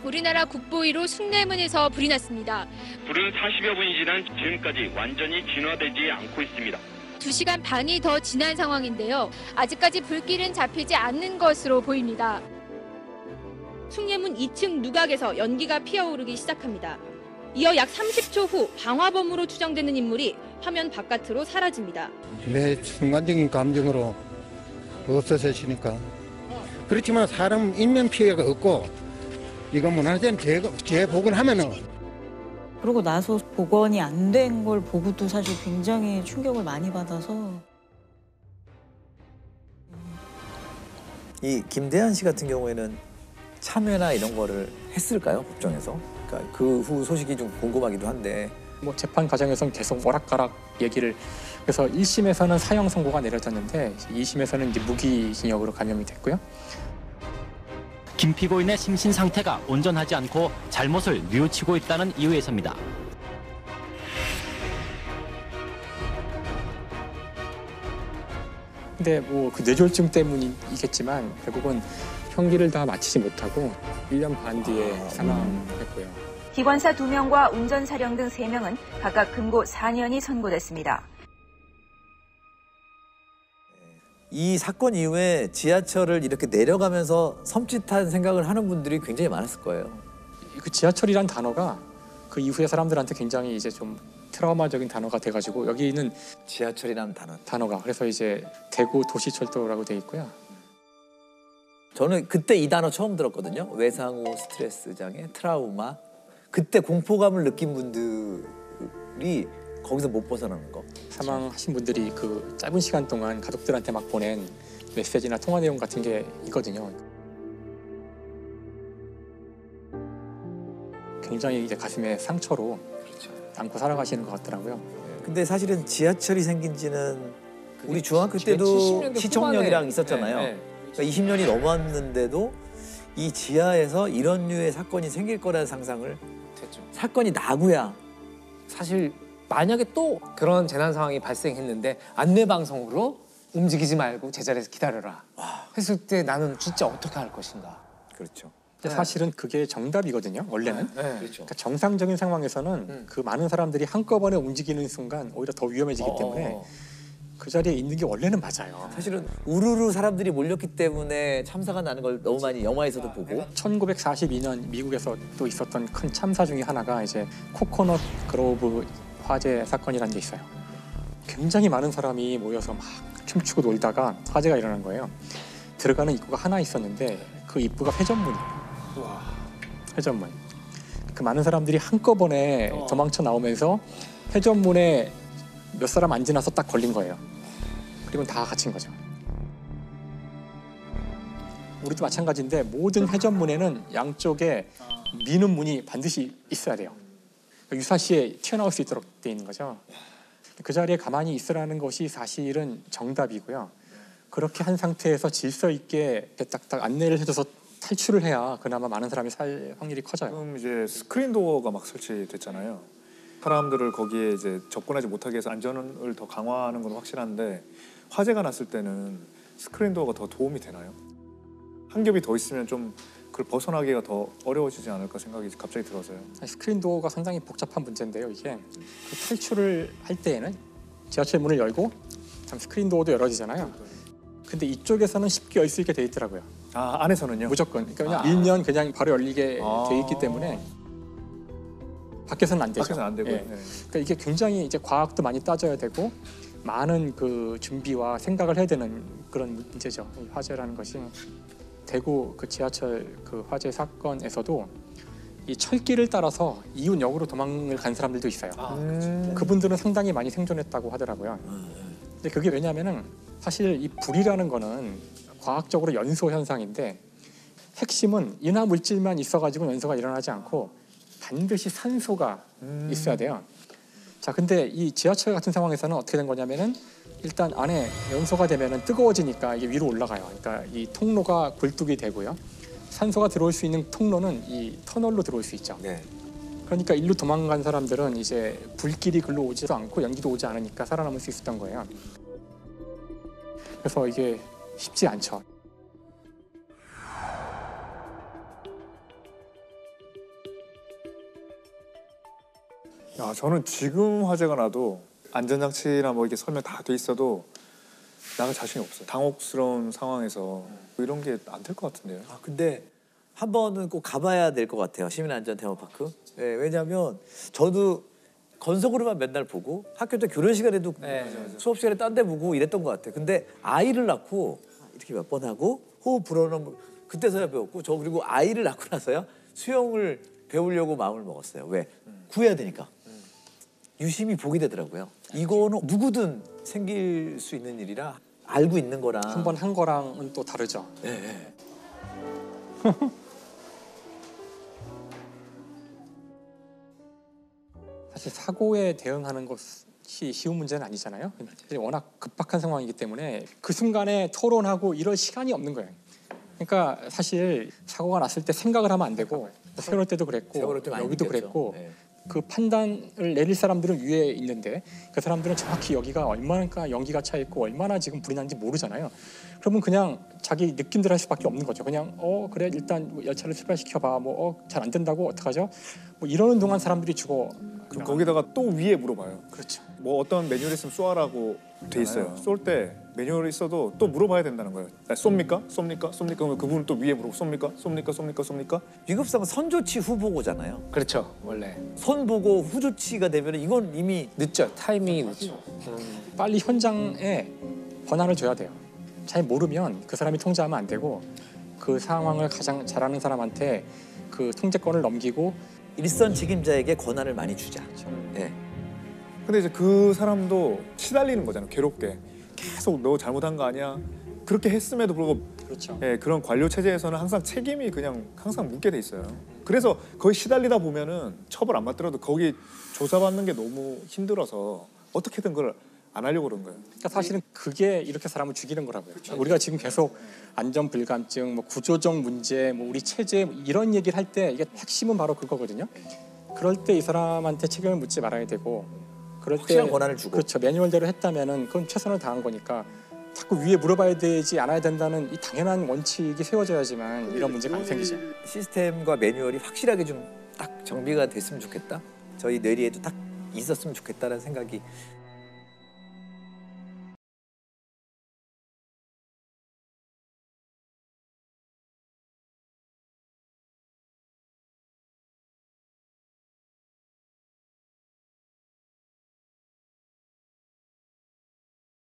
Speaker 19: 우리나라 국보위로 숭례문에서 불이 났습니다.
Speaker 9: 불은 40여 분이 지난 지금까지 완전히 진화되지 않고 있습니다.
Speaker 19: 2시간 반이 더 지난 상황인데요. 아직까지 불길은 잡히지 않는 것으로 보입니다. 숭례문 2층 누각에서 연기가 피어오르기 시작합니다. 이어 약 30초 후 방화범으로 추정되는 인물이 화면 바깥으로 사라집니다.
Speaker 25: 내 순간적인 감정으로 없어지니까 그렇지만 사람 인명 피해가 없고 이거 문화재는 재복원하면은
Speaker 26: 그러고 나서 복원이 안 된 걸 보고도 사실 굉장히 충격을 많이 받아서
Speaker 6: 이 김대한 씨 같은 경우에는 참여나 이런 거를 했을까요? 법정에서? 그러니까 그 후 소식이 좀 궁금하기도 한데
Speaker 5: 뭐 재판 과정에서는 계속 오락가락 얘기를 그래서 1심에서는 사형 선고가 내려졌는데 2심에서는 이제 무기징역으로 감형이 됐고요.
Speaker 27: 김 피고인의 심신 상태가 온전하지 않고 잘못을 뉘우치고 있다는 이유에서입니다.
Speaker 5: 근데 뭐 그 뇌졸중 때문이겠지만 결국은 형기를 다 마치지 못하고 1년 반 뒤에 사망했고요.
Speaker 28: 기관사 2명과 운전사령 등 3명은 각각 금고 4년이 선고됐습니다.
Speaker 6: 이 사건 이후에 지하철을 이렇게 내려가면서 섬찟한 생각을 하는 분들이 굉장히 많았을 거예요.
Speaker 5: 그 지하철이란 단어가 그 이후에 사람들한테 굉장히 이제 좀 트라우마적인 단어가 돼가지고 여기는
Speaker 6: 지하철이라는
Speaker 5: 단어가 그래서 이제 대구 도시철도라고 돼 있고요.
Speaker 6: 저는 그때 이 단어 처음 들었거든요. 외상후 스트레스 장애, 트라우마. 그때 공포감을 느낀 분들이 거기서 못 벗어나는 거.
Speaker 5: 사망하신 분들이 그 짧은 시간 동안 가족들한테 막 보낸 메시지나 통화 내용 같은 게 있거든요. 굉장히 이제 가슴에 상처로 안고 살아가시는 것 같더라고요.
Speaker 6: 근데 사실은 지하철이 생긴 지는 우리 중학교 때도 시청역이랑 있었잖아요. 그러니까 20년이 넘었는데도 이 지하에서 이런 류의 사건이 생길 거라는 상상을
Speaker 2: 됐죠.
Speaker 6: 사건이 나고야
Speaker 2: 사실 만약에 또 그런 재난 상황이 발생했는데 안내 방송으로 움직이지 말고 제자리에서 기다려라 했을 때 나는 진짜 어떻게 할 것인가.
Speaker 6: 그렇죠.
Speaker 5: 근데 사실은 그게 정답이거든요. 원래는.
Speaker 2: 그렇죠.
Speaker 5: 그러니까 정상적인 상황에서는 그 많은 사람들이 한꺼번에 움직이는 순간 오히려 더 위험해지기 때문에 그 자리에 있는 게 원래는 맞아요.
Speaker 6: 사실은 우르르 사람들이 몰렸기 때문에 참사가 나는 걸 너무 많이 영화에서도 보고.
Speaker 5: 1942년 미국에서 또 있었던 큰 참사 중에 하나가 이제 코코넛 그로브 화재 사건이라는 게 있어요. 굉장히 많은 사람이 모여서 막 춤추고 놀다가 화재가 일어난 거예요. 들어가는 입구가 하나 있었는데 그 입구가 회전문이에요. 회전문. 그 많은 사람들이 한꺼번에 도망쳐 나오면서 회전문에 몇 사람 안 지나서 딱 걸린 거예요. 그리고 다 갇힌 거죠. 우리도 마찬가지인데 모든 회전문에는 양쪽에 미는 문이 반드시 있어야 돼요. 유사시에 튀어나올 수 있도록 돼 있는 거죠. 그 자리에 가만히 있으라는 것이 사실은 정답이고요. 그렇게 한 상태에서 질서 있게 딱딱 안내를 해줘서 탈출을 해야 그나마 많은 사람이 살 확률이 커져요.
Speaker 11: 지금 이제 스크린 도어가 막 설치됐잖아요. 사람들을 거기에 이제 접근하지 못하게 해서 안전을 더 강화하는 건 확실한데 화재가 났을 때는 스크린 도어가 더 도움이 되나요? 한 겹이 더 있으면 좀 그걸 벗어나기가 더 어려워지지 않을까 생각이 갑자기 들어서요.
Speaker 5: 스크린 도어가 상당히 복잡한 문제인데요. 이게 그 탈출을 할 때에는 지하철 문을 열고 스크린 도어도 열어지잖아요. 근데 이쪽에서는 쉽게 열 수 있게 돼 있더라고요.
Speaker 11: 아, 안에서는요?
Speaker 5: 무조건. 그러니까 그냥 밀면 그냥 바로 열리게 돼 있기 때문에 밖에서는 안 되죠.
Speaker 11: 밖에서는 안 되고.
Speaker 5: 예. 그러니까 이게 굉장히 이제 과학도 많이 따져야 되고 많은 그 준비와 생각을 해야 되는 그런 문제죠. 이 화재라는 것이 대구 그 지하철 그 화재 사건에서도 이 철길을 따라서 이웃역으로 도망을 간 사람들도 있어요. 그분들은 상당히 많이 생존했다고 하더라고요. 근데 그게 왜냐하면은 사실 이 불이라는 거는 과학적으로 연소 현상인데 핵심은 인화 물질만 있어가지고 연소가 일어나지 않고 반드시 산소가 있어야 돼요. 자, 근데 이 지하철 같은 상황에서는 어떻게 된 거냐면은 일단 안에 연소가 되면은 뜨거워지니까 이게 위로 올라가요. 그러니까 이 통로가 굴뚝이 되고요. 산소가 들어올 수 있는 통로는 이 터널로 들어올 수 있죠. 그러니까 일로 도망간 사람들은 이제 불길이 글로 오지도 않고 연기도 오지 않으니까 살아남을 수 있었던 거예요. 그래서 이게 쉽지 않죠.
Speaker 11: 야, 저는 지금 화재가 나도 안전장치나 뭐 이게 설명 다 돼 있어도 나갈 자신이 없어요. 당혹스러운 상황에서 이런 게 안 될 것 같은데요.
Speaker 6: 아, 근데 한 번은 꼭 가봐야 될 것 같아요. 시민안전 테마파크. 네, 왜냐하면 저도 건석으로만 맨날 보고 학교 때 교련 시간에도 수업 시간에 딴 데 보고 이랬던 것 같아요. 근데 아이를 낳고 이렇게 몇 번 하고 호흡 불어넣으면 그때서야 배웠고 저 그리고 아이를 낳고 나서야 수영을 배우려고 마음을 먹었어요. 왜? 구해야 되니까. 유심히 보게 되더라고요. 이거는 누구든 생길 수 있는 일이라 알고 있는 거랑
Speaker 5: 한 번 한 거랑은 또 다르죠.
Speaker 6: 네.
Speaker 5: 사실 사고에 대응하는 것이 쉬운 문제는 아니잖아요. 워낙 급박한 상황이기 때문에 그 순간에 토론하고 이럴 시간이 없는 거예요. 그러니까 사실 사고가 났을 때 생각을 하면 안 되고 세월호 때도 그랬고 여기도 그랬고 그 판단을 내릴 사람들은 위에 있는데 그 사람들은 정확히 여기가 얼마나 연기가 차 있고 얼마나 지금 불이 난지 모르잖아요. 그러면 그냥 자기 느낌대로 할 수밖에 없는 거죠. 그냥 그래 일단 열차를 출발시켜봐. 뭐 잘 안 된다고 어떡하죠? 뭐 이러는 동안 사람들이 죽어.
Speaker 11: 그럼 거기다가 또 위에 물어봐요.
Speaker 5: 그렇죠.
Speaker 11: 뭐 어떤 매뉴얼 있으면 쏘아라고 돼 있어요. 쏠 때 매뉴얼이 있어도 또 물어봐야 된다는 거예요. 쏩니까? 쏩니까? 쏩니까? 그러면 그분은 또 위에 물어보고 쏩니까? 쏩니까? 쏩니까? 쏩니까?
Speaker 6: 위급상은 선조치 후보고잖아요.
Speaker 2: 그렇죠. 원래.
Speaker 6: 선보고 후조치가 되면 이건 이미
Speaker 2: 늦죠. 타이밍이 늦죠.
Speaker 5: 빨리 현장에 권한을 줘야 돼요. 잘 모르면 그 사람이 통제하면 안 되고 그 상황을 가장 잘하는 사람한테 그 통제권을 넘기고
Speaker 6: 일선 책임자에게 권한을 많이 주자. 네.
Speaker 11: 근데 이제 그 사람도 시달리는 거잖아요. 괴롭게. 계속 너 잘못한 거 아니야? 그렇게 했음에도 불구하고
Speaker 5: 그렇죠.
Speaker 11: 예, 그런 관료 체제에서는 항상 책임이 그냥 항상 묻게 돼 있어요. 그래서 거의 시달리다 보면은 처벌 안 받더라도 거기 조사받는 게 너무 힘들어서 어떻게든 그걸 안 하려고 그런 거예요.
Speaker 5: 그러니까 사실은 그게 이렇게 사람을 죽이는 거라고요. 우리가 지금 계속 안전 불감증, 뭐 구조적 문제, 뭐 우리 체제 이런 얘기를 할 때 이게 핵심은 바로 그거거든요. 그럴 때 이 사람한테 책임을 묻지 말아야 되고, 그럴
Speaker 6: 확실한
Speaker 5: 때
Speaker 6: 권한을 주고.
Speaker 5: 그렇죠. 매뉴얼대로 했다면은 그건 최선을 다한 거니까 자꾸 위에 물어봐야 되지 않아야 된다는 이 당연한 원칙이 세워져야지만 이런 문제가 안 생기죠.
Speaker 6: 시스템과 매뉴얼이 확실하게 좀 딱 정비가 됐으면 좋겠다. 저희 뇌리에도 딱 있었으면 좋겠다는 생각이